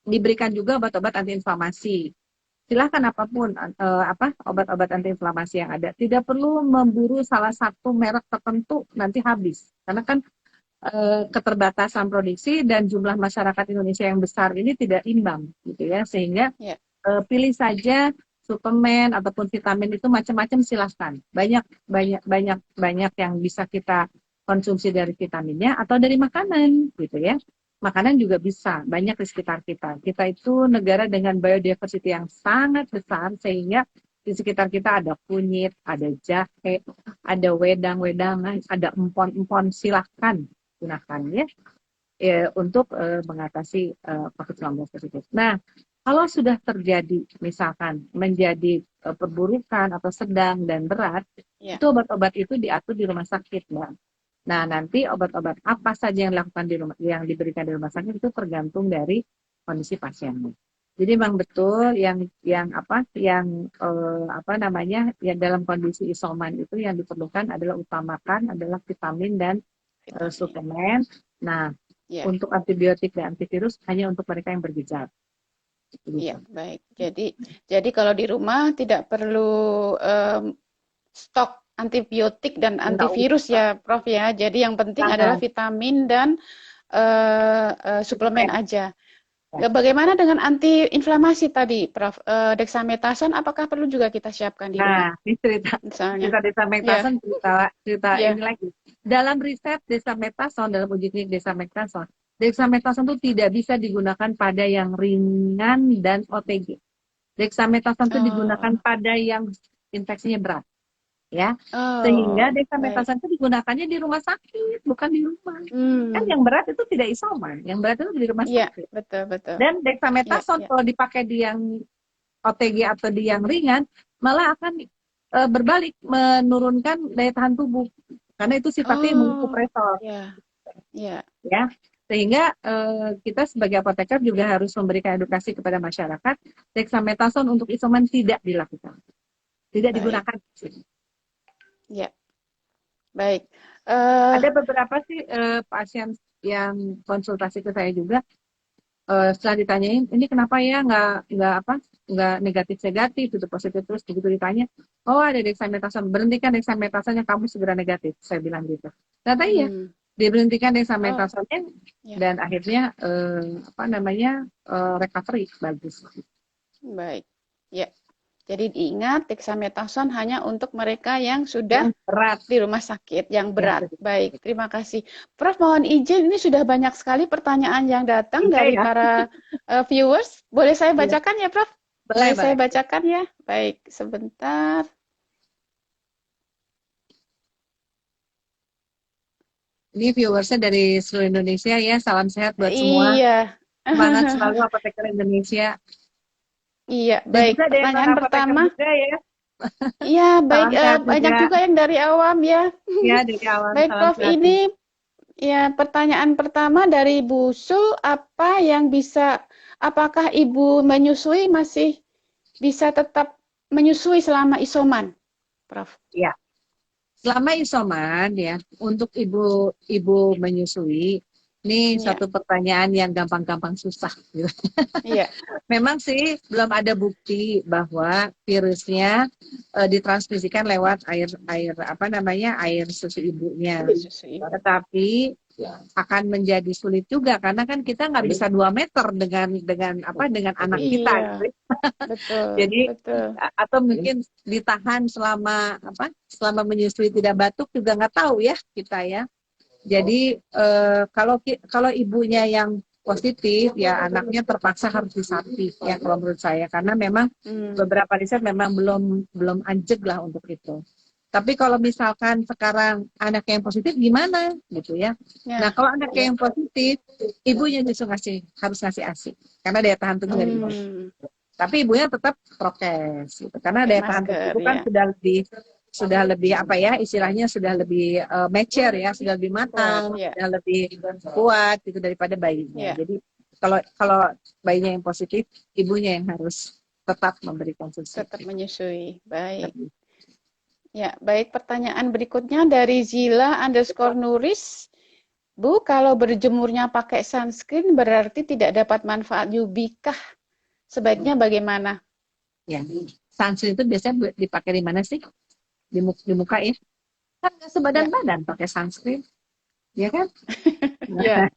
[SPEAKER 2] diberikan juga obat-obat antiinflamasi. Silahkan apapun obat-obat antiinflamasi yang ada. Tidak perlu memburu salah satu merek tertentu, nanti habis. Karena kan keterbatasan produksi dan jumlah masyarakat Indonesia yang besar ini tidak imbang gitu ya, sehingga
[SPEAKER 1] Ya.
[SPEAKER 2] pilih saja suplemen ataupun vitamin itu macam-macam, silahkan. Banyak banyak banyak banyak yang bisa kita konsumsi dari vitaminnya atau dari makanan gitu ya. Makanan juga bisa, banyak di sekitar kita. Kita itu negara dengan biodiversity yang sangat besar, sehingga di sekitar kita ada kunyit, ada jahe, ada wedang-wedangan, ada empon-empon, silahkan gunakan ya, untuk mengatasi COVID-19 tersebut. Nah, kalau sudah terjadi misalkan menjadi perburukan atau sedang dan berat,
[SPEAKER 1] Ya.
[SPEAKER 2] itu obat-obat itu diatur di rumah sakit, Mbak. Nah, nanti obat-obat apa saja yang dilakukan yang diberikan di rumah sakit itu tergantung dari kondisi pasiennya. Jadi memang betul yang dalam kondisi isoman itu yang diperlukan adalah utamakan adalah vitamin dan
[SPEAKER 1] Vitamin.
[SPEAKER 2] suplemen. Nah,
[SPEAKER 1] Ya.
[SPEAKER 2] untuk antibiotik dan antivirus hanya untuk mereka yang bergejala.
[SPEAKER 1] Iya,
[SPEAKER 2] Gitu.
[SPEAKER 1] baik. Jadi kalau di rumah tidak perlu stok antibiotik dan
[SPEAKER 2] Enggak
[SPEAKER 1] antivirus
[SPEAKER 2] usah.
[SPEAKER 1] ya, Prof ya. Jadi yang penting adalah
[SPEAKER 2] Sangat.
[SPEAKER 1] vitamin dan suplemen
[SPEAKER 2] Ya.
[SPEAKER 1] aja. Bagaimana dengan antiinflamasi tadi, Prof? Dexamethasone apakah perlu juga kita siapkan di rumah,
[SPEAKER 2] Nah, ini cerita
[SPEAKER 1] misalnya?
[SPEAKER 2] cerita
[SPEAKER 1] Ya,
[SPEAKER 2] desamethasone, cerita ini
[SPEAKER 1] ya.
[SPEAKER 2] lagi. Dalam riset desamethasone, dalam uji klinik desamethasone itu tidak bisa digunakan pada yang ringan dan OTG. Dexamethasone itu digunakan
[SPEAKER 1] Oh,
[SPEAKER 2] pada yang infeksinya berat, ya. Sehingga
[SPEAKER 1] oh, baik.
[SPEAKER 2] dexamethasone itu digunakannya di rumah sakit, bukan di rumah. Kan
[SPEAKER 1] Hmm,
[SPEAKER 2] yang berat itu tidak isoman, yang berat itu di rumah
[SPEAKER 1] iya,
[SPEAKER 2] sakit.
[SPEAKER 1] betul, betul.
[SPEAKER 2] Dan
[SPEAKER 1] Iya,
[SPEAKER 2] dexamethasone
[SPEAKER 1] iya.
[SPEAKER 2] kalau dipakai di yang OTG atau di yang ringan, malah akan berbalik menurunkan daya tahan tubuh, karena itu sifatnya
[SPEAKER 1] Oh,
[SPEAKER 2] imunosupresor,
[SPEAKER 1] ya, ya,
[SPEAKER 2] ya. Sehingga kita sebagai apoteker juga harus memberikan edukasi kepada masyarakat, dexamethasone untuk isoman tidak dilakukan, tidak
[SPEAKER 1] baik.
[SPEAKER 2] digunakan.
[SPEAKER 1] Ya, baik. Eh,
[SPEAKER 2] Ada beberapa sih pasien yang konsultasi ke saya juga, setelah ditanyain ini kenapa ya nggak negatif itu positif, terus begitu ditanya, oh ada dexamethasone, berhentikan dexamethasone yang kamu segera negatif, saya bilang gitu. Ternyata iya,
[SPEAKER 1] hmm,
[SPEAKER 2] diberhentikan
[SPEAKER 1] oh,
[SPEAKER 2] dexamethasone
[SPEAKER 1] ya,
[SPEAKER 2] dan akhirnya recovery bagus.
[SPEAKER 1] baik. Ya, jadi diingat dexamethasone hanya untuk mereka yang sudah
[SPEAKER 2] Yang berat,
[SPEAKER 1] di rumah sakit yang
[SPEAKER 2] yang
[SPEAKER 1] berat.
[SPEAKER 2] berat.
[SPEAKER 1] Baik, terima kasih. Prof, mohon izin, ini sudah banyak sekali pertanyaan yang datang
[SPEAKER 2] Iya
[SPEAKER 1] dari
[SPEAKER 2] ya,
[SPEAKER 1] para viewers. Boleh saya
[SPEAKER 2] iya,
[SPEAKER 1] bacakan ya, Prof?
[SPEAKER 2] boleh
[SPEAKER 1] Boleh saya
[SPEAKER 2] boleh.
[SPEAKER 1] bacakan ya? Baik, sebentar.
[SPEAKER 2] Ini viewersnya dari seluruh Indonesia ya. Salam sehat buat semua.
[SPEAKER 1] Iya.
[SPEAKER 2] Semangat selalu Apoteker Indonesia.
[SPEAKER 1] Iya,
[SPEAKER 2] Dan
[SPEAKER 1] baik.
[SPEAKER 2] juga ada yang non
[SPEAKER 1] Pertanyaan
[SPEAKER 2] apoteker
[SPEAKER 1] pertama.
[SPEAKER 2] juga ya.
[SPEAKER 1] Iya, baik.
[SPEAKER 2] Salam sehat
[SPEAKER 1] Banyak
[SPEAKER 2] juga.
[SPEAKER 1] juga yang dari awam ya.
[SPEAKER 2] Ya, dari awal
[SPEAKER 1] Baik,
[SPEAKER 2] salam
[SPEAKER 1] Prof.
[SPEAKER 2] sehat.
[SPEAKER 1] Ini ya pertanyaan pertama dari Bu Sul, apa yang bisa, apakah Ibu menyusui masih bisa tetap menyusui selama isoman, Prof?
[SPEAKER 2] Ya, selama isoman ya, untuk ibu menyusui, ini
[SPEAKER 1] Iya,
[SPEAKER 2] satu pertanyaan yang gampang-gampang susah, gitu.
[SPEAKER 1] iya.
[SPEAKER 2] Memang sih belum ada bukti bahwa virusnya ditransmisikan lewat air air apa namanya air susu ibunya.
[SPEAKER 1] Susu ibu.
[SPEAKER 2] Tetapi akan menjadi sulit juga karena kan kita nggak bisa 2 meter dengan anak kita
[SPEAKER 1] Iya,
[SPEAKER 2] gitu.
[SPEAKER 1] betul,
[SPEAKER 2] Jadi
[SPEAKER 1] betul.
[SPEAKER 2] atau mungkin ditahan selama menyusui tidak batuk juga nggak tahu ya kita ya. Jadi kalau ibunya yang positif ya anaknya terpaksa harus disapi ya kalau menurut saya karena memang beberapa riset memang belum anjeg lah untuk itu. Tapi kalau misalkan sekarang anaknya yang positif gimana gitu ya. Nah
[SPEAKER 1] Ya,
[SPEAKER 2] kalau anaknya
[SPEAKER 1] ya.
[SPEAKER 2] yang positif ibunya justru harus ngasih ASI karena daya tahan tubuh dari ibu. Tapi ibunya tetap prokes gitu karena
[SPEAKER 1] Pakai
[SPEAKER 2] daya tahan
[SPEAKER 1] masker
[SPEAKER 2] tubuh kan
[SPEAKER 1] ya.
[SPEAKER 2] sudah lebih apa ya istilahnya sudah lebih mature ya sudah lebih
[SPEAKER 1] Kuat
[SPEAKER 2] matang
[SPEAKER 1] ya.
[SPEAKER 2] sudah lebih kuat gitu daripada bayinya
[SPEAKER 1] Ya,
[SPEAKER 2] jadi kalau bayinya yang positif ibunya yang harus tetap memberikan susu.
[SPEAKER 1] tetap menyusui. Baik. Ya, baik. Pertanyaan berikutnya dari Zila_Nuris. Bu, kalau berjemurnya pakai sunscreen berarti tidak dapat manfaat UV kah? Sebaiknya bagaimana?
[SPEAKER 2] Ya, sunscreen itu biasanya dipakai di mana sih? Di muka ya? Kan nggak
[SPEAKER 1] Ya,
[SPEAKER 2] sebadan-badan pakai sunscreen, ya kan?
[SPEAKER 1] ya,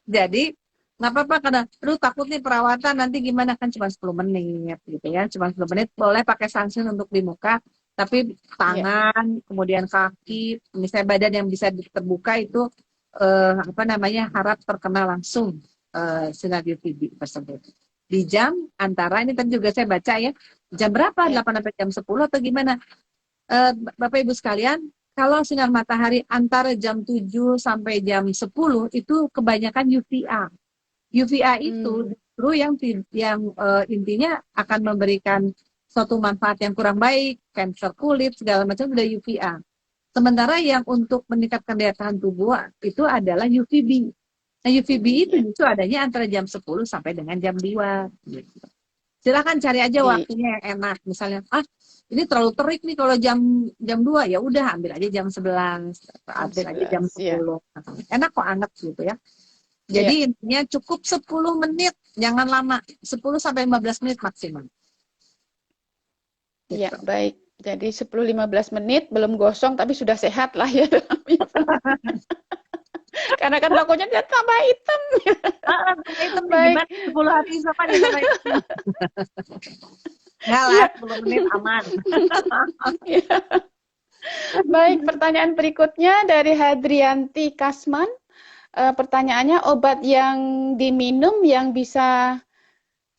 [SPEAKER 2] Jadi nggak apa-apa karena aduh takut nih perawatan nanti gimana kan cuma 10 menit gitu ya. Cuma 10 menit boleh pakai sunscreen untuk di muka, tapi
[SPEAKER 1] ya,
[SPEAKER 2] tangan, kemudian kaki, misalnya badan yang bisa terbuka itu apa namanya harap terkena langsung sinar UVB tersebut. Di jam antara ini tadi juga saya baca ya, jam berapa?
[SPEAKER 1] ya.
[SPEAKER 2] 8 sampai jam 10 atau gimana? Bapak Ibu sekalian, kalau sinar matahari antara jam 7 sampai jam 10 itu kebanyakan UVA. UVA itu
[SPEAKER 1] Hmm,
[SPEAKER 2] justru yang intinya akan memberikan suatu manfaat yang kurang baik, kanker kulit segala macam sudah UVA. Sementara yang untuk meningkatkan daya tahan tubuh itu adalah UVB. Nah, UVB itu
[SPEAKER 1] ya.
[SPEAKER 2] justru adanya antara jam 10 sampai dengan jam 2. Silakan cari aja
[SPEAKER 1] Di,
[SPEAKER 2] waktunya yang enak. Misalnya, ini terlalu terik nih kalau jam jam 2 ya udah ambil aja jam 11,
[SPEAKER 1] jam
[SPEAKER 2] ambil aja jam
[SPEAKER 1] 11, ya.
[SPEAKER 2] 10. Enak kok anget gitu ya.
[SPEAKER 1] Ya,
[SPEAKER 2] Jadi intinya cukup 10 menit, jangan lama. 10 sampai 15 menit maksimum.
[SPEAKER 1] ya,
[SPEAKER 2] Gitu.
[SPEAKER 1] baik. Jadi 10-15 menit belum gosong tapi sudah sehat lah ya. Karena kan takutnya dia tambah hitam.
[SPEAKER 2] Itu nih
[SPEAKER 1] Baik.
[SPEAKER 2] gimana 10 hari sama dia sama itu. Enggak lah,
[SPEAKER 1] Ya,
[SPEAKER 2] 10 menit aman.
[SPEAKER 1] ya. Baik, pertanyaan berikutnya dari Hadrianti Kasman. Pertanyaannya, obat yang diminum yang bisa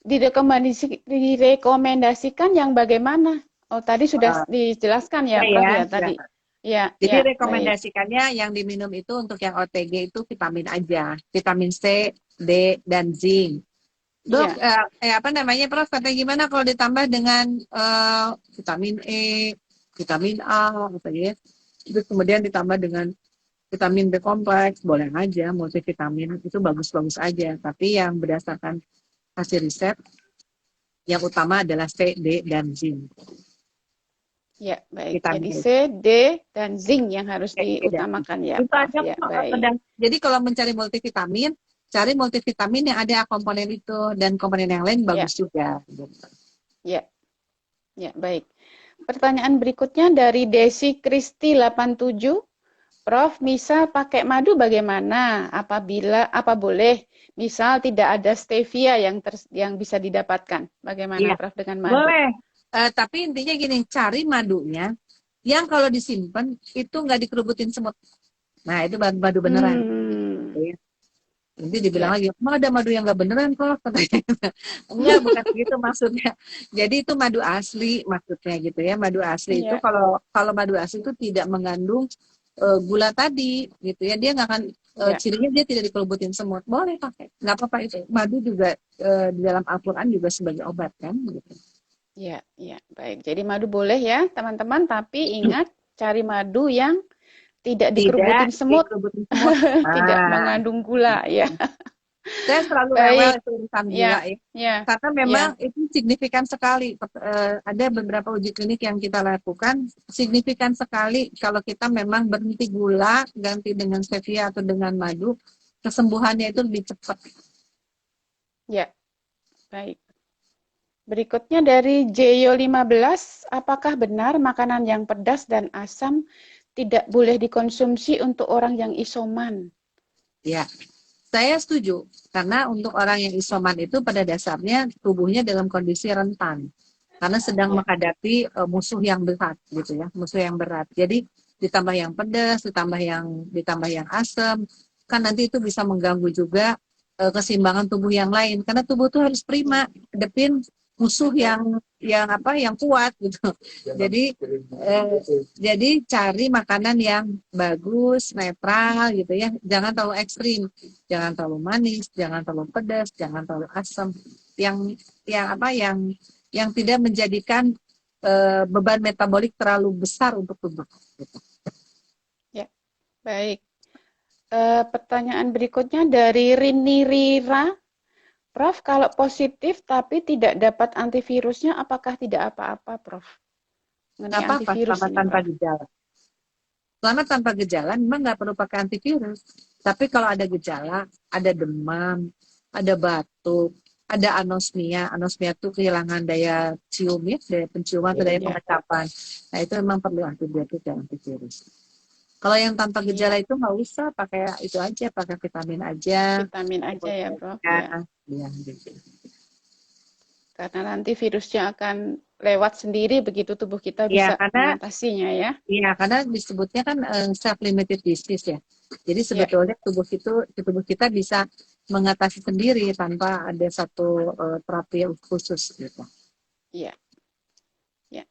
[SPEAKER 1] direkomendasikan yang bagaimana? Oh, tadi sudah dijelaskan ya, Prof
[SPEAKER 2] Ya,
[SPEAKER 1] ya
[SPEAKER 2] ya.
[SPEAKER 1] tadi. Ya, ya,
[SPEAKER 2] Jadi
[SPEAKER 1] baik.
[SPEAKER 2] rekomendasikannya yang diminum itu untuk yang OTG itu vitamin aja, vitamin C, D, dan zinc. Dok,
[SPEAKER 1] Ya,
[SPEAKER 2] apa namanya, Prof? Katanya gimana kalau ditambah dengan vitamin E, vitamin A, gitu ya. Terus kemudian ditambah dengan vitamin B kompleks, boleh aja, multivitamin itu bagus-bagus aja. Tapi yang berdasarkan hasil riset, yang utama adalah C, D, dan zinc.
[SPEAKER 1] ya, baik. Jadi
[SPEAKER 2] Vitamin
[SPEAKER 1] C, D, dan zinc yang harus
[SPEAKER 2] C, D, dan zinc.
[SPEAKER 1] diutamakan ya,
[SPEAKER 2] Itu
[SPEAKER 1] Prof.
[SPEAKER 2] aja
[SPEAKER 1] Ya,
[SPEAKER 2] kok.
[SPEAKER 1] baik.
[SPEAKER 2] Jadi kalau mencari multivitamin, cari multivitamin yang ada komponen itu dan komponen yang lain
[SPEAKER 1] Ya,
[SPEAKER 2] bagus juga.
[SPEAKER 1] ya, ya, baik. Pertanyaan berikutnya dari Desi Kristi 87. Prof, misal pakai madu bagaimana? Apa boleh? Misal tidak ada stevia yang bisa didapatkan. Bagaimana,
[SPEAKER 2] Iya,
[SPEAKER 1] Prof, dengan madu?
[SPEAKER 2] boleh. Tapi intinya gini, cari madunya yang kalau disimpan itu nggak dikerubutin semut. Nah, itu madu beneran.
[SPEAKER 1] Hmm,
[SPEAKER 2] Ya. Nanti dibilang
[SPEAKER 1] ya,
[SPEAKER 2] lagi, ada madu yang nggak beneran kok. Enggak, bukan begitu maksudnya. Jadi itu madu asli maksudnya gitu ya. Madu asli itu
[SPEAKER 1] ya,
[SPEAKER 2] kalau madu asli itu tidak mengandung
[SPEAKER 3] gula tadi gitu ya, dia nggak akan
[SPEAKER 1] Ya,
[SPEAKER 3] cirinya dia tidak dikelubutin semut, boleh pakai, nggak apa-apa itu. Madu juga di dalam Al-Quran juga sebagai obat kan gitu.
[SPEAKER 1] ya, ya, baik. Jadi madu boleh ya, teman-teman, tapi ingat cari madu yang tidak
[SPEAKER 3] Tidak
[SPEAKER 1] dikerubutin semut,
[SPEAKER 3] dikelubutin semut.
[SPEAKER 1] tidak
[SPEAKER 3] Nah,
[SPEAKER 1] mengandung gula ya.
[SPEAKER 3] saya selalu rewel
[SPEAKER 1] Baik,
[SPEAKER 3] itu urusan gula
[SPEAKER 1] ya,
[SPEAKER 3] ya.
[SPEAKER 1] ya,
[SPEAKER 3] Karena memang
[SPEAKER 1] ya,
[SPEAKER 3] itu signifikan sekali. Ada beberapa uji klinik yang kita lakukan, signifikan sekali kalau kita memang berhenti gula, ganti dengan stevia atau dengan madu, kesembuhannya itu lebih cepat.
[SPEAKER 1] ya, baik. Berikutnya dari Jeyo 15, apakah benar makanan yang pedas dan asam tidak boleh dikonsumsi untuk orang yang isoman?
[SPEAKER 3] Ya, saya setuju. Karena untuk orang yang isoman itu pada dasarnya tubuhnya dalam kondisi rentan. Karena sedang
[SPEAKER 1] Ya,
[SPEAKER 3] menghadapi musuh yang berat gitu ya, musuh yang berat. Jadi ditambah yang pedas, ditambah yang asam, kan nanti itu bisa mengganggu juga keseimbangan tubuh yang lain. Karena tubuh itu harus prima, hadapin musuh
[SPEAKER 1] betul.
[SPEAKER 3] yang kuat gitu. Jadi eh, jadi cari makanan yang bagus, netral gitu ya. Jangan terlalu ekstrim, jangan terlalu manis, jangan terlalu pedas, jangan terlalu asam. Yang tidak menjadikan beban metabolik terlalu besar untuk tubuh.
[SPEAKER 1] Ya, baik. Pertanyaan berikutnya dari Rini Rira. Prof, kalau positif tapi tidak dapat antivirusnya, apakah tidak apa-apa, Prof?
[SPEAKER 3] Nggak
[SPEAKER 1] Mengenai
[SPEAKER 3] apa-apa
[SPEAKER 1] antivirus
[SPEAKER 3] selama
[SPEAKER 1] ini,
[SPEAKER 3] tanpa
[SPEAKER 1] Prof.
[SPEAKER 3] gejala. Selama tanpa gejala memang nggak perlu pakai antivirus. Tapi kalau ada gejala, ada demam, ada batuk, ada anosmia. Anosmia itu kehilangan daya cium ya, daya penciuman atau daya
[SPEAKER 1] Ya,
[SPEAKER 3] pengecapan. Nah itu memang perlu antibiotik dan antivirus. Kalau yang tanpa
[SPEAKER 1] iya.
[SPEAKER 3] gejala itu nggak usah pakai itu aja, pakai vitamin aja.
[SPEAKER 1] Vitamin aja ya,
[SPEAKER 3] Kemudian
[SPEAKER 1] Prof. Ya,
[SPEAKER 3] ya gitu.
[SPEAKER 1] karena nanti virusnya akan lewat sendiri begitu tubuh kita
[SPEAKER 3] Ya
[SPEAKER 1] bisa
[SPEAKER 3] karena
[SPEAKER 1] mengatasinya ya.
[SPEAKER 3] karena disebutnya kan self-limited disease ya. Jadi
[SPEAKER 1] Ya,
[SPEAKER 3] sebetulnya tubuh kita bisa mengatasi sendiri tanpa ada satu terapi khusus gitu.
[SPEAKER 1] ya, ya.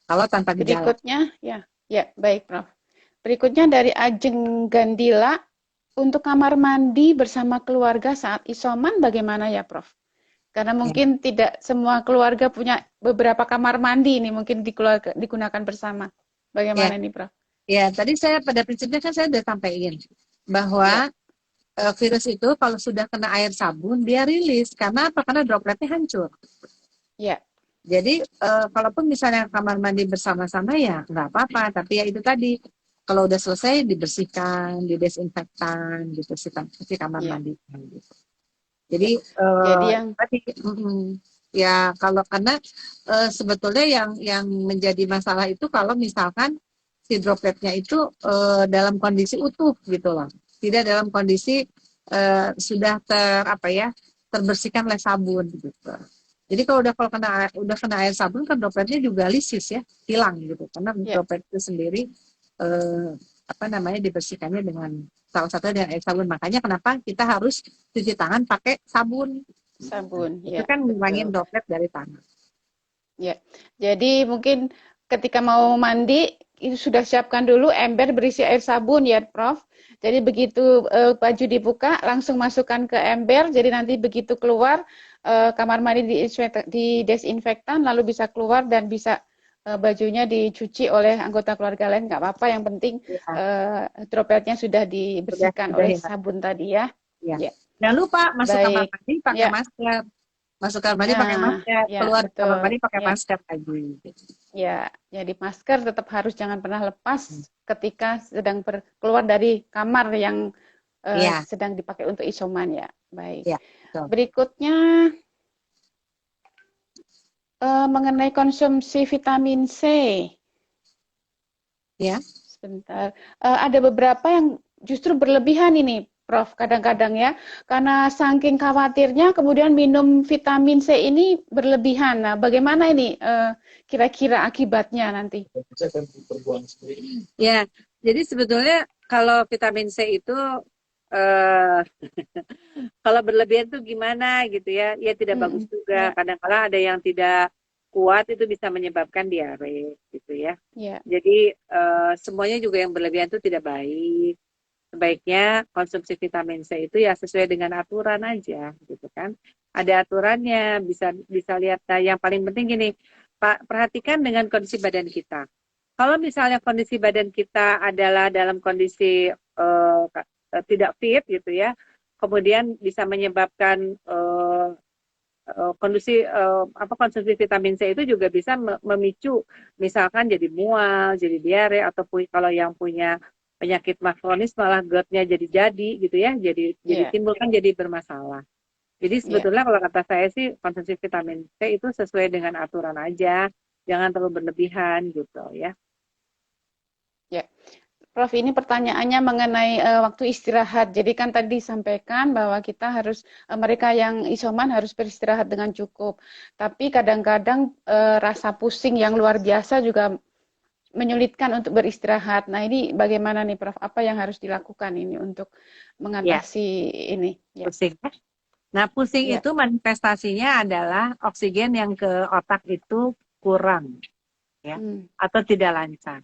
[SPEAKER 3] Kalau tanpa gejala.
[SPEAKER 1] Berikutnya, ya, ya, baik, Prof. Berikutnya dari Ajeng Gandila, untuk kamar mandi bersama keluarga saat isoman bagaimana ya, Prof? Karena
[SPEAKER 3] Ya,
[SPEAKER 1] mungkin tidak semua keluarga punya beberapa kamar mandi ini mungkin digunakan bersama.
[SPEAKER 3] ya,
[SPEAKER 1] Bagaimana ini, Prof?
[SPEAKER 3] ya. Tadi saya pada prinsipnya kan saya sudah sampaikan
[SPEAKER 1] Ya,
[SPEAKER 3] bahwa virus itu kalau sudah kena air sabun dia rilis karena apa? Karena dropletnya hancur.
[SPEAKER 1] ya,
[SPEAKER 3] Jadi kalaupun misalnya kamar mandi bersama-sama ya nggak apa-apa, tapi ya itu tadi kalau udah selesai dibersihkan, didesinfektan gitu si kamar
[SPEAKER 1] ya,
[SPEAKER 3] mandi. Gitu.
[SPEAKER 1] ya.
[SPEAKER 3] Jadi
[SPEAKER 1] Jadi yang
[SPEAKER 3] tadi ya kalau karena sebetulnya yang menjadi masalah itu kalau misalkan si dropletnya itu dalam kondisi utuh gitu loh, tidak dalam kondisi sudah terbersihkan oleh sabun gitu. Jadi kalau kena air sabun kan dropletnya juga lisis ya, hilang gitu. Karena
[SPEAKER 1] ya,
[SPEAKER 3] droplet itu sendiri eh, dibersihkannya dengan salah satunya dengan air sabun. Makanya kenapa kita harus cuci tangan pakai sabun.
[SPEAKER 1] sabun,
[SPEAKER 3] Itu
[SPEAKER 1] ya,
[SPEAKER 3] kan ngurangin
[SPEAKER 1] betul.
[SPEAKER 3] droplet dari tangan.
[SPEAKER 1] Ya. Jadi mungkin ketika mau mandi itu sudah siapkan dulu ember berisi air sabun ya, Prof. Jadi begitu baju dibuka langsung masukkan ke ember. Jadi nanti begitu keluar kamar mandi didesinfektan lalu bisa keluar dan bisa bajunya dicuci oleh anggota keluarga lain nggak apa-apa. Yang penting
[SPEAKER 3] Ya,
[SPEAKER 1] dropletnya sudah dibersihkan
[SPEAKER 3] sudah
[SPEAKER 1] oleh
[SPEAKER 3] hilang.
[SPEAKER 1] sabun tadi ya.
[SPEAKER 3] Ya.
[SPEAKER 1] Ya,
[SPEAKER 3] Jangan lupa masuk kamar
[SPEAKER 1] baik.
[SPEAKER 3] mandi pakai
[SPEAKER 1] Ya,
[SPEAKER 3] masker. Masuk kamar mandi pakai
[SPEAKER 1] nah,
[SPEAKER 3] masker.
[SPEAKER 1] ya
[SPEAKER 3] Keluar kamar
[SPEAKER 1] betul.
[SPEAKER 3] mandi pakai
[SPEAKER 1] Ya.
[SPEAKER 3] masker lagi.
[SPEAKER 1] Ya, jadi masker tetap harus jangan pernah lepas ketika sedang keluar dari kamar yang
[SPEAKER 3] Iya,
[SPEAKER 1] sedang dipakai untuk isoman ya. Baik.
[SPEAKER 3] iya, betul.
[SPEAKER 1] Berikutnya mengenai konsumsi vitamin C.
[SPEAKER 3] Ya.
[SPEAKER 1] Sebentar. Ada beberapa yang justru berlebihan ini, Prof. Kadang-kadang ya, karena saking khawatirnya kemudian minum vitamin C ini berlebihan. Nah, bagaimana ini kira-kira akibatnya nanti?
[SPEAKER 2] Ya, jadi sebetulnya kalau vitamin C itu eh, kalau berlebihan tuh gimana gitu ya? Ya tidak bagus
[SPEAKER 1] Mm-mm.
[SPEAKER 2] juga.
[SPEAKER 1] Ya,
[SPEAKER 2] Kadang-kala ada yang tidak kuat itu bisa menyebabkan diare gitu ya.
[SPEAKER 1] Ya.
[SPEAKER 2] Jadi semuanya juga yang berlebihan itu tidak baik. Sebaiknya konsumsi vitamin C itu ya sesuai dengan aturan aja gitu kan. Ada aturannya, bisa lihat. Nah, yang paling penting gini, Pak, perhatikan dengan kondisi badan kita. Kalau misalnya kondisi badan kita adalah dalam kondisi tidak fit gitu ya, kemudian bisa menyebabkan konsumsi vitamin C itu juga bisa memicu misalkan jadi mual, jadi diare, atau kalau yang punya penyakit mah kronis malah GERD-nya jadi gitu ya, jadi
[SPEAKER 1] Ya.
[SPEAKER 2] timbul kan jadi bermasalah. Jadi
[SPEAKER 1] Ya.
[SPEAKER 2] sebetulnya kalau kata saya sih konsumsi vitamin C itu sesuai dengan aturan aja, jangan terlalu berlebihan gitu ya.
[SPEAKER 1] Ya. Prof, ini pertanyaannya mengenai waktu istirahat. Jadi kan tadi disampaikan bahwa kita harus mereka yang isoman harus beristirahat dengan cukup. Tapi kadang-kadang rasa pusing yang luar biasa juga menyulitkan untuk beristirahat. Nah, ini bagaimana nih, Prof? Apa yang harus dilakukan ini untuk
[SPEAKER 2] Ya,
[SPEAKER 1] mengatasi ini? Ya.
[SPEAKER 2] pusing. Nah, pusing
[SPEAKER 1] Ya.
[SPEAKER 2] itu manifestasinya adalah oksigen yang ke otak itu kurang ya, atau tidak lancar.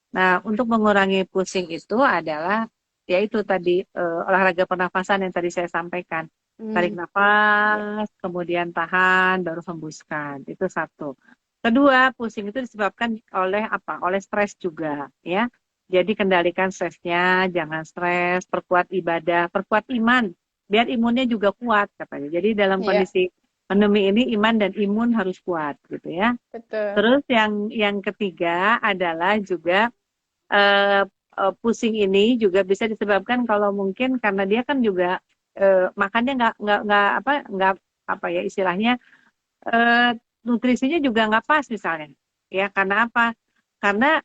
[SPEAKER 2] Nah, untuk mengurangi pusing itu adalah yaitu tadi olahraga pernafasan yang tadi saya sampaikan. Tarik nafas, kemudian tahan, baru hembuskan. Itu satu. Kedua, pusing itu disebabkan oleh apa? Oleh stres juga, ya. Jadi kendalikan stresnya, jangan stres, perkuat ibadah, perkuat iman, biar imunnya juga kuat katanya. Jadi dalam
[SPEAKER 1] Ya,
[SPEAKER 2] kondisi pandemi ini iman dan imun harus kuat gitu ya.
[SPEAKER 1] betul.
[SPEAKER 2] Terus yang ketiga adalah juga pusing ini juga bisa disebabkan kalau mungkin karena dia kan juga makannya nggak apa ya istilahnya nutrisinya juga nggak pas misalnya ya karena apa? Karena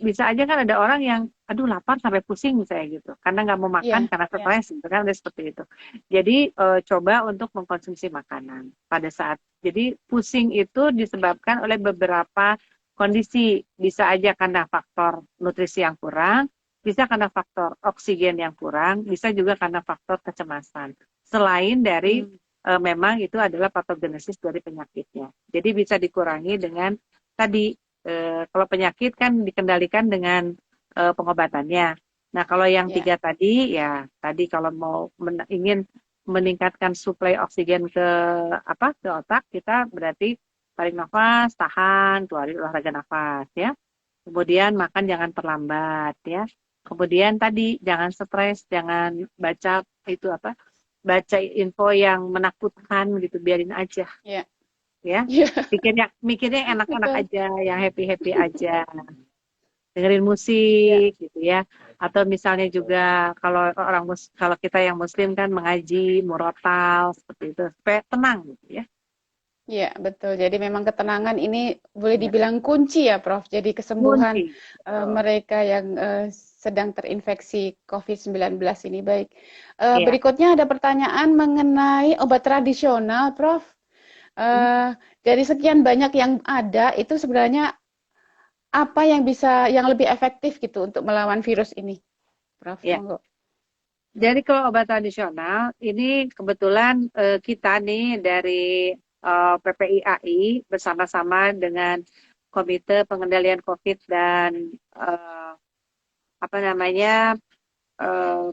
[SPEAKER 2] bisa aja kan ada orang yang aduh lapar sampai pusing misalnya gitu karena nggak mau makan
[SPEAKER 1] Ya.
[SPEAKER 2] karena stres gitu kan ada seperti itu. Jadi coba untuk mengkonsumsi makanan pada saat jadi pusing itu disebabkan oleh beberapa kondisi, bisa aja karena faktor nutrisi yang kurang, bisa karena faktor oksigen yang kurang, bisa juga karena faktor kecemasan. Selain dari memang itu adalah patogenesis dari penyakitnya. Jadi bisa dikurangi dengan tadi kalau penyakit kan dikendalikan dengan pengobatannya. Nah kalau yang tiga tadi ya tadi kalau mau ingin meningkatkan suplai oksigen ke otak kita berarti tarik nafas, tahan, keluarin olahraga nafas ya. Kemudian makan jangan terlambat ya. Kemudian tadi jangan stres, jangan baca itu baca info yang menakutkan gitu, biarin aja.
[SPEAKER 1] Ya.
[SPEAKER 2] Ya. Mikirnya enak-enak aja, yang happy-happy aja. Dengerin musik gitu ya. Atau misalnya juga kalau kita yang muslim kan mengaji, murotal seperti itu supaya tenang gitu ya.
[SPEAKER 1] Ya, betul. Jadi memang ketenangan ini boleh dibilang kunci ya, Prof. Jadi kesembuhan mereka yang sedang terinfeksi COVID-19 ini. Baik. Berikutnya ada pertanyaan mengenai obat tradisional, Prof. Dari sekian banyak yang ada, itu sebenarnya apa yang lebih efektif gitu untuk melawan virus ini, Prof?
[SPEAKER 2] Ya.
[SPEAKER 1] Monggo.
[SPEAKER 2] Jadi kalau obat tradisional, ini kebetulan kita nih dari PPIAI bersama-sama dengan Komite Pengendalian COVID dan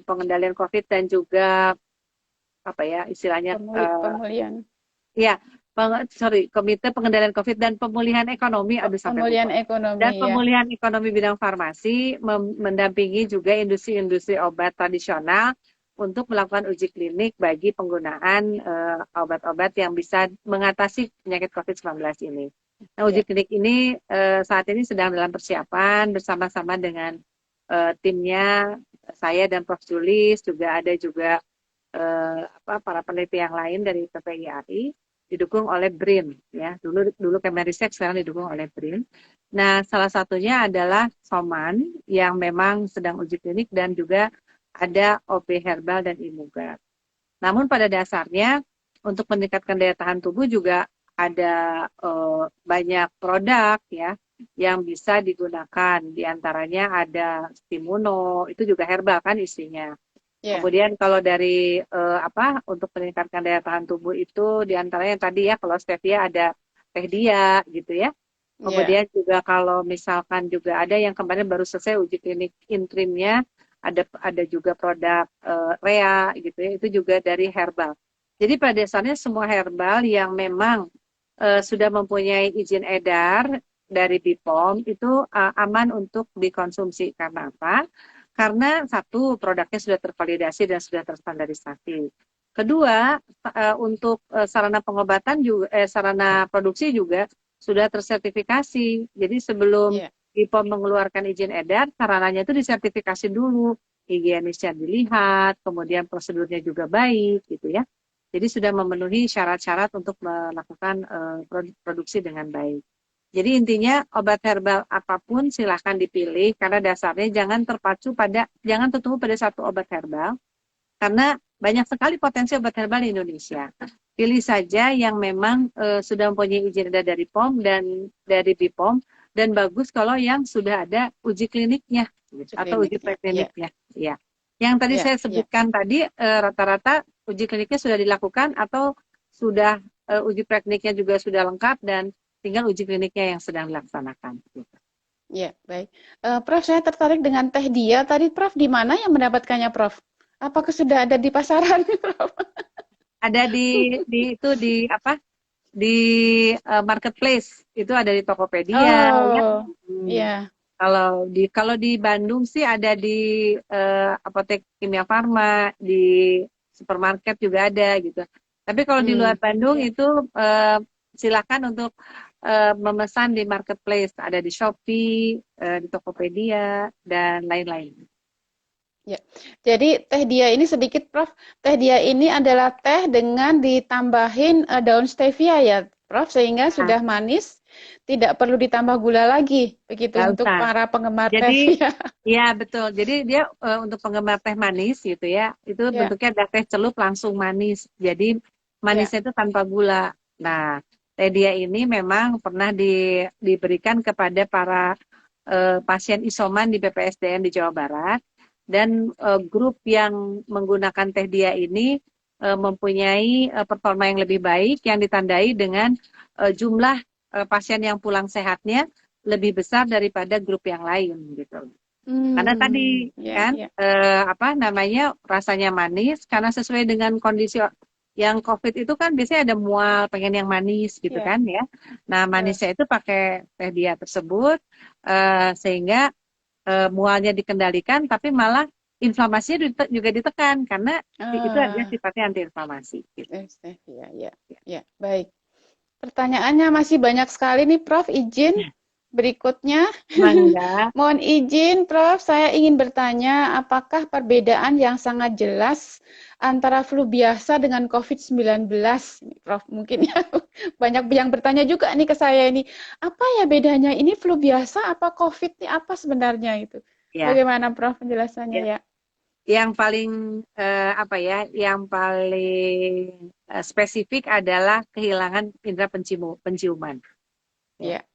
[SPEAKER 2] pengendalian COVID dan juga istilahnya
[SPEAKER 1] pemulihan.
[SPEAKER 2] Komite Pengendalian COVID dan Pemulihan Ekonomi
[SPEAKER 1] Pemulihan ekonomi
[SPEAKER 2] dan pemulihan ekonomi bidang farmasi mendampingi juga industri-industri obat tradisional untuk melakukan uji klinik bagi penggunaan obat-obat yang bisa mengatasi penyakit COVID-19 ini. Nah, uji klinik ini saat ini sedang dalam persiapan bersama-sama dengan timnya, saya dan Prof. Julis, juga ada juga para peneliti yang lain dari PPIAI, didukung oleh BRIN. Ya. Dulu Kemenristek, sekarang didukung oleh BRIN. Nah, salah satunya adalah Soman yang memang sedang uji klinik dan juga ada OB Herbal dan Imugat. Namun pada dasarnya untuk meningkatkan daya tahan tubuh juga ada banyak produk ya yang bisa digunakan. Di antaranya ada Stimuno, itu juga herbal kan isinya. Kemudian kalau dari untuk meningkatkan daya tahan tubuh itu di antaranya tadi ya kalau stevia ada teh dia gitu ya.
[SPEAKER 1] Ya.
[SPEAKER 2] Kemudian juga kalau misalkan juga ada yang kemarin baru selesai uji klinik intrimnya, ada juga produk Rea gitu ya, itu juga dari herbal. Jadi pada dasarnya semua herbal yang memang sudah mempunyai izin edar dari BPOM itu aman untuk dikonsumsi. Karena apa? Karena satu, produknya sudah tervalidasi dan sudah terstandarisasi. Kedua, untuk sarana pengobatan juga, sarana produksi juga sudah tersertifikasi. Jadi sebelum
[SPEAKER 1] Ya.
[SPEAKER 2] BPOM mengeluarkan izin edar, sarananya itu disertifikasi dulu, higienisnya dilihat, kemudian prosedurnya juga baik, gitu ya. Jadi sudah memenuhi syarat-syarat untuk melakukan produksi dengan baik. Jadi intinya obat herbal apapun silahkan dipilih karena dasarnya jangan tertumpu pada satu obat herbal karena banyak sekali potensi obat herbal di Indonesia. Pilih saja yang memang sudah mempunyai izin edar dari POM dan dari BPOM dan bagus kalau yang sudah ada uji kliniknya atau uji prekliniknya. Ya. Yang tadi saya sebutkan tadi rata-rata uji kliniknya sudah dilakukan atau sudah uji prekliniknya juga sudah lengkap dan tinggal uji kliniknya yang sedang dilaksanakan.
[SPEAKER 1] Ya, baik. Prof, saya tertarik dengan teh dia. Tadi Prof, di mana yang mendapatkannya, Prof? Apakah sudah ada di pasaran, Prof?
[SPEAKER 2] Ada di marketplace itu ada di Tokopedia ya.
[SPEAKER 1] Iya.
[SPEAKER 2] Kalau di Bandung sih ada di apotek Kimia Farma, di supermarket juga ada gitu. Tapi kalau di luar Bandung itu silakan untuk memesan di marketplace, ada di Shopee, di Tokopedia dan lain-lain.
[SPEAKER 1] Ya. Jadi teh dia ini sedikit, Prof. Teh dia ini adalah teh dengan ditambahin daun stevia ya, Prof. Sehingga sudah manis, tidak perlu ditambah gula lagi, begitu untuk para penggemar teh.
[SPEAKER 2] Iya betul. Jadi dia untuk penggemar teh manis gitu ya, itu bentuknya ada teh celup langsung manis. Jadi manisnya itu tanpa gula. Nah, teh dia ini memang pernah diberikan kepada para pasien isoman di BPSDM di Jawa Barat. Dan grup yang menggunakan teh dia ini mempunyai performa yang lebih baik yang ditandai dengan jumlah pasien yang pulang sehatnya lebih besar daripada grup yang lain gitu. Karena tadi rasanya manis karena sesuai dengan kondisi yang COVID itu kan biasanya ada mual, pengen yang manis gitu kan ya. Nah manisnya itu pakai teh dia tersebut sehingga mualnya dikendalikan, tapi malah inflamasinya juga ditekan karena itu adalah sifatnya antiinflamasi. Gitu.
[SPEAKER 1] Ya, baik. Pertanyaannya masih banyak sekali nih, Prof. Izin berikutnya. Mohon izin, Prof. Saya ingin bertanya, apakah perbedaan yang sangat jelas antara flu biasa dengan COVID-19, Prof? Mungkin ya banyak yang bertanya juga nih ke saya ini, apa ya bedanya? Ini flu biasa apa COVID? Apa sebenarnya itu? Ya. Bagaimana, Prof, penjelasannya ya?
[SPEAKER 2] Yang paling yang paling spesifik adalah kehilangan indera penciuman.
[SPEAKER 1] Ya.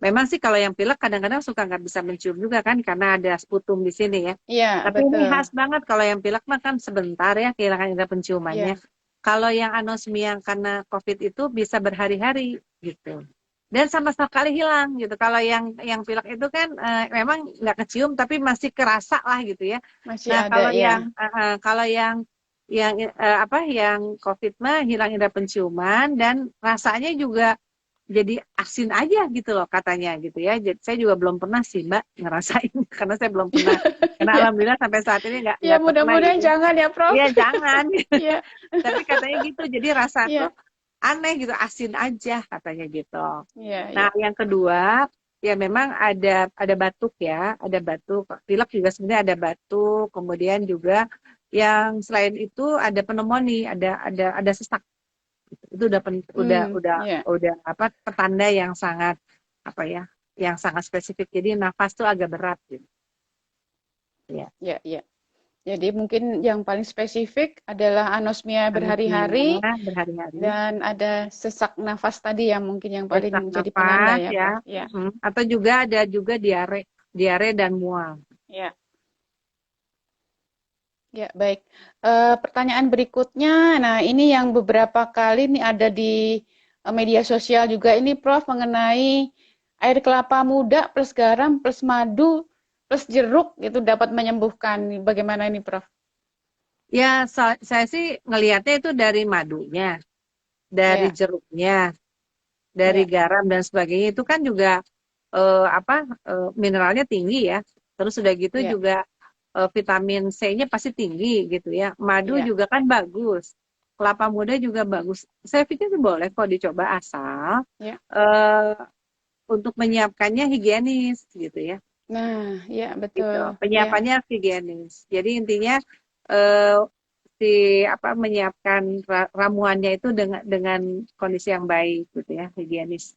[SPEAKER 2] Memang sih kalau yang pilek kadang-kadang suka nggak bisa mencium juga kan karena ada sputum di sini ya.
[SPEAKER 1] Iya,
[SPEAKER 2] tapi betul. Ini khas banget kalau yang pilek mah kan sebentar ya kehilangan indera penciumannya. Kalau yang anosmia karena COVID itu bisa berhari-hari gitu. Dan sama sekali hilang gitu. Kalau yang pilek itu kan memang nggak kecium tapi masih kerasa lah gitu ya.
[SPEAKER 1] Masih ada,
[SPEAKER 2] kalau yang COVID mah hilang indera penciuman dan rasanya juga jadi asin aja gitu loh katanya gitu ya. Jadi saya juga belum pernah sih Mbak ngerasain karena saya belum pernah. Karena alhamdulillah sampai saat ini nggak
[SPEAKER 1] ya mudah-mudahan gitu. Jangan ya Prof.
[SPEAKER 2] Iya jangan. Tapi katanya gitu. Jadi rasa tuh aneh gitu, asin aja katanya gitu. Nah yang kedua ya memang ada batuk ya, ada batuk. Pilek juga sebenarnya ada batuk. Kemudian juga yang selain itu ada pneumonia, ada sesak. Itu udah pertanda yang sangat yang sangat spesifik. Jadi nafas tuh agak berat gitu.
[SPEAKER 1] Ya. Jadi mungkin yang paling spesifik adalah anosmia berhari-hari dan ada sesak nafas tadi yang mungkin yang paling menjadi penanda ya.
[SPEAKER 2] Atau juga ada diare dan mual.
[SPEAKER 1] Ya, baik. Pertanyaan berikutnya, nah ini yang beberapa kali nih ada di media sosial juga ini Prof mengenai air kelapa muda plus garam plus madu plus jeruk itu dapat menyembuhkan. Bagaimana ini Prof?
[SPEAKER 3] Ya, saya sih ngelihatnya itu dari madunya, dari
[SPEAKER 1] Ya,
[SPEAKER 3] jeruknya, dari
[SPEAKER 1] ya,
[SPEAKER 3] garam dan sebagainya itu kan juga mineralnya tinggi ya. Terus udah gitu
[SPEAKER 1] ya,
[SPEAKER 3] juga vitamin C-nya pasti tinggi gitu ya. Madu
[SPEAKER 1] ya,
[SPEAKER 3] juga kan bagus. Kelapa muda juga bagus. Saya pikir itu boleh kok dicoba asal
[SPEAKER 1] ya.
[SPEAKER 3] eh, untuk menyiapkannya higienis gitu ya.
[SPEAKER 1] Nah, ya
[SPEAKER 3] Gitu.
[SPEAKER 1] betul. Ya,
[SPEAKER 3] Penyiapannya harus higienis. Jadi intinya eh, menyiapkan ramuannya itu dengan kondisi yang baik gitu ya, higienis.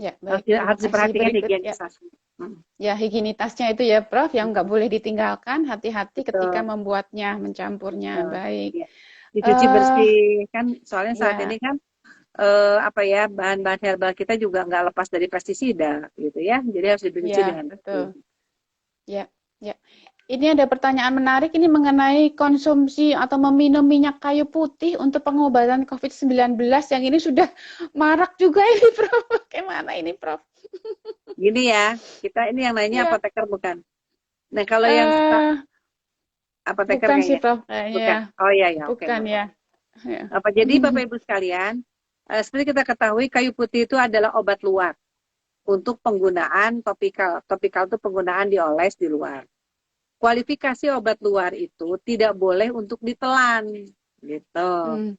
[SPEAKER 1] ya
[SPEAKER 3] Harus,
[SPEAKER 1] baik.
[SPEAKER 3] harus
[SPEAKER 1] Terima kasih.
[SPEAKER 3] diperhatikan
[SPEAKER 1] Berikut ya.
[SPEAKER 3] higienisasi. Hmm,
[SPEAKER 1] Ya, higienitasnya itu ya Prof yang nggak boleh ditinggalkan. Hati-hati ketika
[SPEAKER 3] betul.
[SPEAKER 1] membuatnya, mencampurnya.
[SPEAKER 3] Betul.
[SPEAKER 1] Baik.
[SPEAKER 3] Ya. Dicuci
[SPEAKER 1] eh
[SPEAKER 3] bersih kan, soalnya saat ini
[SPEAKER 1] ya,
[SPEAKER 3] kan apa ya, bahan-bahan herbal kita juga nggak lepas dari pestisida gitu ya. Jadi harus dicuci
[SPEAKER 1] ya,
[SPEAKER 3] dengan bersih.
[SPEAKER 1] betul. Ya, ya. Ini ada pertanyaan menarik ini mengenai konsumsi atau meminum minyak kayu putih untuk pengobatan COVID-19 yang ini sudah marak juga ini Prof. Bagaimana ini Prof?
[SPEAKER 3] Gini ya, kita ini yang lainnya
[SPEAKER 1] Ya,
[SPEAKER 3] apoteker bukan. Nah kalau yang
[SPEAKER 1] eh
[SPEAKER 3] apoteker
[SPEAKER 1] bukan sih
[SPEAKER 3] kayaknya
[SPEAKER 1] Prof kayaknya
[SPEAKER 3] bukan.
[SPEAKER 1] ya.
[SPEAKER 3] Oh iya ya, oke,
[SPEAKER 1] Bukan
[SPEAKER 3] nggak
[SPEAKER 1] ya.
[SPEAKER 3] apa-apa.
[SPEAKER 1] Ya.
[SPEAKER 3] Apa jadi Bapak Ibu sekalian, seperti kita ketahui kayu putih itu adalah obat luar untuk penggunaan topikal. Topikal itu penggunaan dioles di luar. Kualifikasi obat luar itu tidak boleh untuk ditelan, gitu.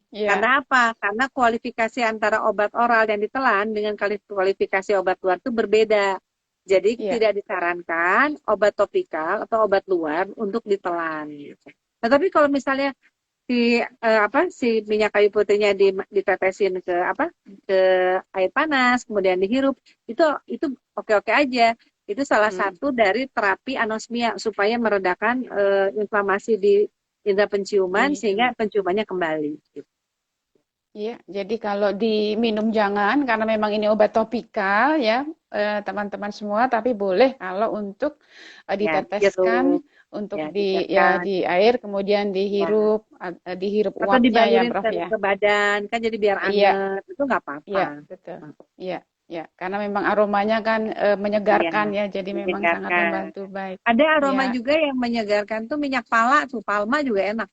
[SPEAKER 1] Ya,
[SPEAKER 3] Karena apa? Karena kualifikasi antara obat oral yang ditelan dengan kualifikasi obat luar itu berbeda. Jadi
[SPEAKER 1] ya.
[SPEAKER 3] tidak disarankan obat topikal atau obat luar untuk ditelan. Gitu. Nah, tapi kalau misalnya si minyak kayu putihnya ditetesin ke air panas kemudian dihirup itu oke-oke aja. Itu salah
[SPEAKER 1] Hmm.
[SPEAKER 3] satu dari terapi anosmia supaya meredakan inflamasi di indera penciuman
[SPEAKER 1] Di
[SPEAKER 3] sehingga penciumannya kembali gitu.
[SPEAKER 1] Iya, jadi kalau diminum jangan karena memang ini obat topikal ya teman-teman semua, tapi boleh kalau untuk
[SPEAKER 3] Ya
[SPEAKER 1] diteteskan
[SPEAKER 3] dihirup,
[SPEAKER 1] untuk
[SPEAKER 3] ya
[SPEAKER 1] ya
[SPEAKER 3] ditekan,
[SPEAKER 1] di air kemudian
[SPEAKER 3] ya.
[SPEAKER 1] dihirup
[SPEAKER 3] Atau
[SPEAKER 1] uapnya ya
[SPEAKER 3] dibalurin
[SPEAKER 1] Prof ya.
[SPEAKER 3] ke badan kan jadi biar
[SPEAKER 1] Iya,
[SPEAKER 3] anget itu nggak apa-apa.
[SPEAKER 1] iya betul. Iya, iya karena memang aromanya kan
[SPEAKER 3] Iya,
[SPEAKER 1] menyegarkan ya, jadi memang sangat
[SPEAKER 3] menyegarkan.
[SPEAKER 1] membantu baik.
[SPEAKER 3] Ada aroma
[SPEAKER 1] Ya,
[SPEAKER 3] juga yang menyegarkan tuh minyak pala tuh, palma juga enak.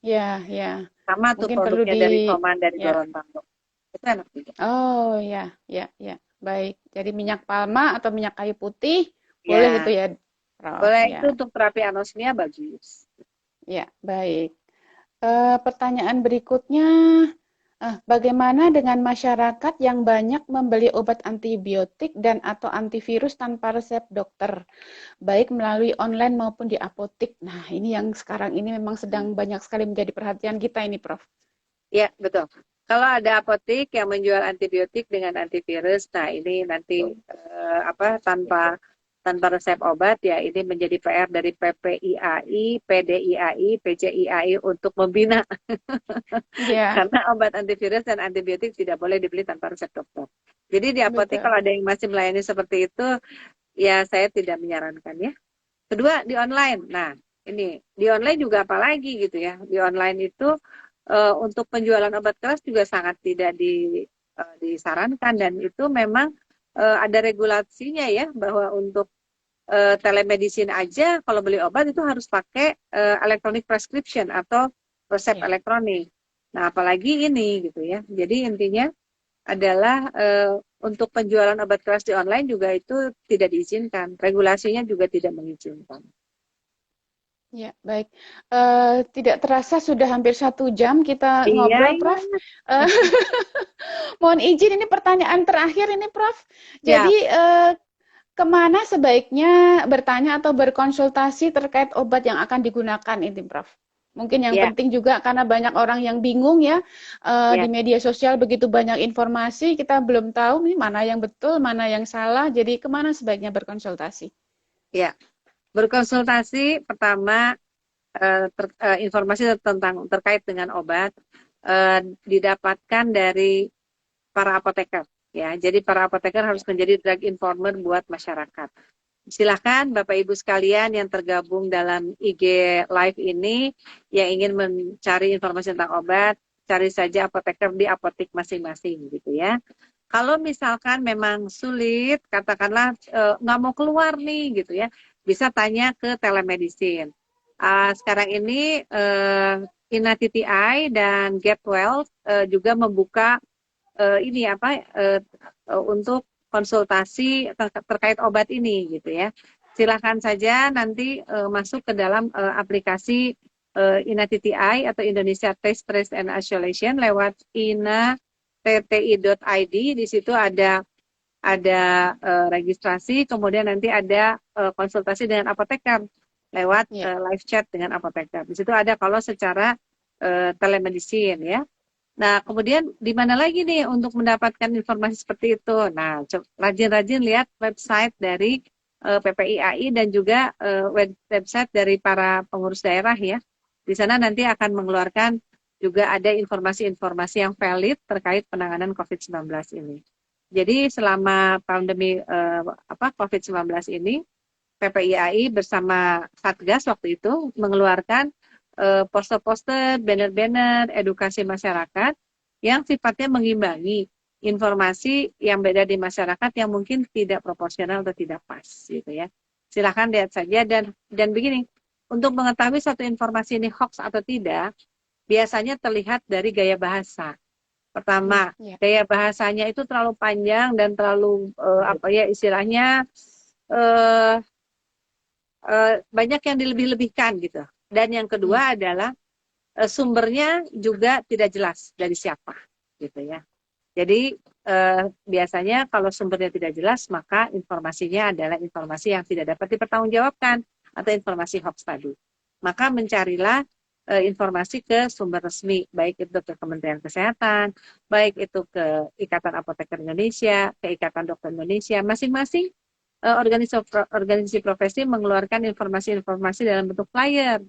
[SPEAKER 1] ya, ya.
[SPEAKER 3] Sama tuh
[SPEAKER 1] Mungkin perlu
[SPEAKER 3] produknya dari Soman dari
[SPEAKER 1] ya.
[SPEAKER 3] Gorontalo. Itu enak juga.
[SPEAKER 1] Oh ya, ya, ya. Baik. Jadi minyak palma atau minyak kayu putih boleh itu
[SPEAKER 3] Ya,
[SPEAKER 1] ya, Prof.
[SPEAKER 3] boleh itu
[SPEAKER 1] Ya,
[SPEAKER 3] untuk terapi anosmia bagus.
[SPEAKER 1] ya, baik. Pertanyaan berikutnya, bagaimana dengan masyarakat yang banyak membeli obat antibiotik dan atau antivirus tanpa resep dokter, baik melalui online maupun di apotik? Nah, ini yang sekarang ini memang sedang banyak sekali menjadi perhatian kita ini, Prof.
[SPEAKER 3] Ya, betul. Kalau ada apotik yang menjual antibiotik dengan antivirus, nah ini nanti tanpa resep obat ya ini menjadi PR dari PPIAI, PDIAI, PCIAI untuk membina
[SPEAKER 1] Ya,
[SPEAKER 3] karena obat antivirus dan antibiotik tidak boleh dibeli tanpa resep dokter. Jadi di apotek
[SPEAKER 1] betul.
[SPEAKER 3] kalau ada yang masih melayani seperti itu, ya saya tidak menyarankan ya. Kedua di online. Nah, ini di online juga apalagi gitu ya. Di online itu untuk penjualan obat keras juga sangat tidak disarankan dan itu memang ada regulasinya ya bahwa untuk telemedicine aja kalau beli obat itu harus pakai electronic prescription atau resep
[SPEAKER 1] Ya.
[SPEAKER 3] elektronik. Nah, apalagi ini gitu ya. Jadi intinya adalah untuk penjualan obat keras di online juga itu tidak diizinkan. Regulasinya juga tidak mengizinkan.
[SPEAKER 1] Ya, baik. Tidak terasa sudah hampir 1 jam kita
[SPEAKER 3] Iya,
[SPEAKER 1] ngobrol,
[SPEAKER 3] iya.
[SPEAKER 1] Prof. Eh, mohon izin ini pertanyaan terakhir ini, Prof.
[SPEAKER 3] Ya,
[SPEAKER 1] Jadi, kemana sebaiknya bertanya atau berkonsultasi terkait obat yang akan digunakan ini, Prof? Mungkin yang
[SPEAKER 3] ya,
[SPEAKER 1] penting juga karena banyak orang yang bingung ya, di
[SPEAKER 3] ya,
[SPEAKER 1] media sosial begitu banyak informasi, kita belum tahu nih mana yang betul, mana yang salah. Jadi kemana sebaiknya berkonsultasi?
[SPEAKER 3] ya. Berkonsultasi pertama informasi tentang terkait dengan obat didapatkan dari para apoteker. Ya, jadi para apoteker harus menjadi drug informer buat masyarakat. Silahkan Bapak Ibu sekalian yang tergabung dalam IG Live ini yang ingin mencari informasi tentang obat,
[SPEAKER 2] cari saja apoteker di apotek masing-masing gitu ya. Kalau misalkan memang sulit, katakanlah nggak mau keluar nih gitu ya, bisa tanya ke telemedicine. Sekarang ini Ina TTI dan Get Well juga membuka ini apa untuk konsultasi terkait obat ini gitu ya. Silakan saja nanti masuk ke dalam aplikasi Ina TTI atau Indonesia Test Trace and Isolation lewat ina.tti.id. Di situ ada registrasi, kemudian nanti ada konsultasi dengan apoteker lewat live chat dengan apoteker. Di situ ada kalau secara telemedicine ya. Nah, kemudian di mana lagi nih untuk mendapatkan informasi seperti itu? Nah, rajin-rajin lihat website dari PPIAI dan juga website dari para pengurus daerah ya. Di sana nanti akan mengeluarkan juga ada informasi-informasi yang valid terkait penanganan COVID-19 ini. Jadi selama pandemi COVID-19 ini, PPIAI bersama Satgas waktu itu mengeluarkan poster-poster, banner-banner, edukasi masyarakat yang sifatnya mengimbangi informasi yang beda di masyarakat yang mungkin tidak proporsional atau tidak pas gitu ya. Silakan lihat saja dan begini, untuk mengetahui satu informasi ini hoax atau tidak, biasanya terlihat dari gaya bahasa. Pertama, gaya bahasanya itu terlalu panjang dan terlalu istilahnya banyak yang dilebih-lebihkan gitu. Dan yang kedua adalah sumbernya juga tidak jelas dari siapa gitu ya. Jadi biasanya kalau sumbernya tidak jelas maka informasinya adalah informasi yang tidak dapat dipertanggungjawabkan atau informasi hoax tadi. Maka mencarilah informasi ke sumber resmi, baik itu ke Kementerian Kesehatan, baik itu ke Ikatan Apoteker Indonesia, ke Ikatan Dokter Indonesia, masing-masing organisasi profesi mengeluarkan informasi-informasi dalam bentuk flyer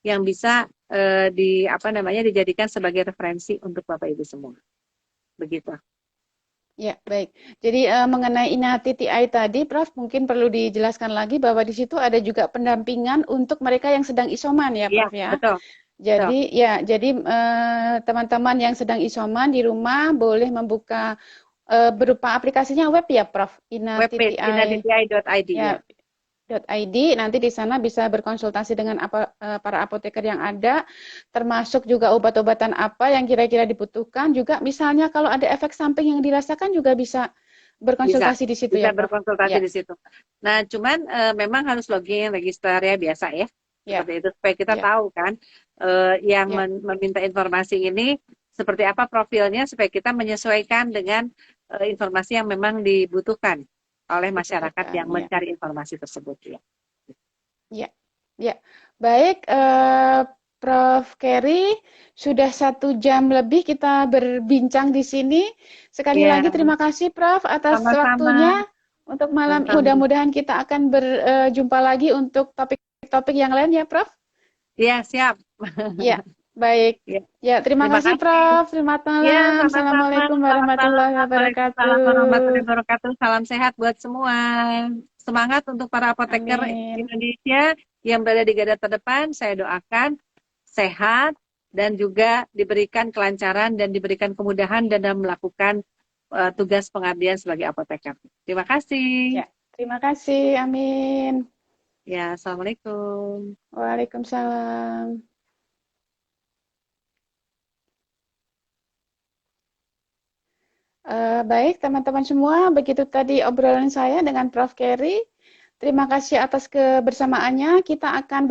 [SPEAKER 2] yang bisa dijadikan sebagai referensi untuk Bapak Ibu semua. Begitu.
[SPEAKER 1] Ya, baik. Jadi mengenai Ina TTI tadi, Prof, mungkin perlu dijelaskan lagi bahwa di situ ada juga pendampingan untuk mereka yang sedang isoman ya, Prof ya.
[SPEAKER 2] Betul.
[SPEAKER 1] Jadi teman-teman yang sedang isoman di rumah boleh membuka berupa aplikasinya web ya, Prof.
[SPEAKER 2] Ina.tti.id
[SPEAKER 1] ya. .id, nanti di sana bisa berkonsultasi dengan para apoteker yang ada, termasuk juga obat-obatan apa yang kira-kira dibutuhkan. Juga misalnya kalau ada efek samping yang dirasakan juga bisa berkonsultasi di situ
[SPEAKER 2] bisa
[SPEAKER 1] ya, Prof?
[SPEAKER 2] Berkonsultasi di situ. Nah, cuman memang harus login, register ya biasa ya. Seperti itu supaya kita tahu kan yang meminta informasi ini seperti apa profilnya supaya kita menyesuaikan dengan informasi yang memang dibutuhkan oleh masyarakat yang mencari informasi tersebut ya.
[SPEAKER 1] Ya. Baik, Prof. Kerry, sudah 1 jam lebih kita berbincang di sini. Sekali lagi terima kasih, Prof, atas waktunya untuk malam. Mudah-mudahan kita akan berjumpa lagi untuk topik-topik yang lain ya, Prof.
[SPEAKER 2] Iya, siap.
[SPEAKER 1] Ya. Baik. Ya, terima kasih, Prof. Selamat malam. Assalamualaikum warahmatullahi wabarakatuh.
[SPEAKER 2] Warahmatullahi wabarakatuh. Salam sehat buat semua. Semangat untuk para apoteker Indonesia yang berada di garda terdepan. Saya doakan sehat dan juga diberikan kelancaran dan diberikan kemudahan dalam melakukan tugas pengabdian sebagai apoteker. Terima kasih.
[SPEAKER 1] Ya, terima kasih. Amin.
[SPEAKER 2] Ya, assalamualaikum.
[SPEAKER 1] Waalaikumsalam. Baik, teman-teman semua, begitu tadi obrolan saya dengan Prof. Kerry. Terima kasih atas kebersamaannya. Kita akan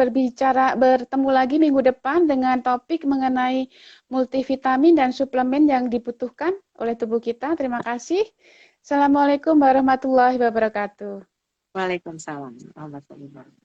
[SPEAKER 1] bertemu lagi minggu depan dengan topik mengenai multivitamin dan suplemen yang dibutuhkan oleh tubuh kita. Terima kasih. Assalamualaikum warahmatullahi wabarakatuh.
[SPEAKER 2] Waalaikumsalam warahmatullahi wabarakatuh.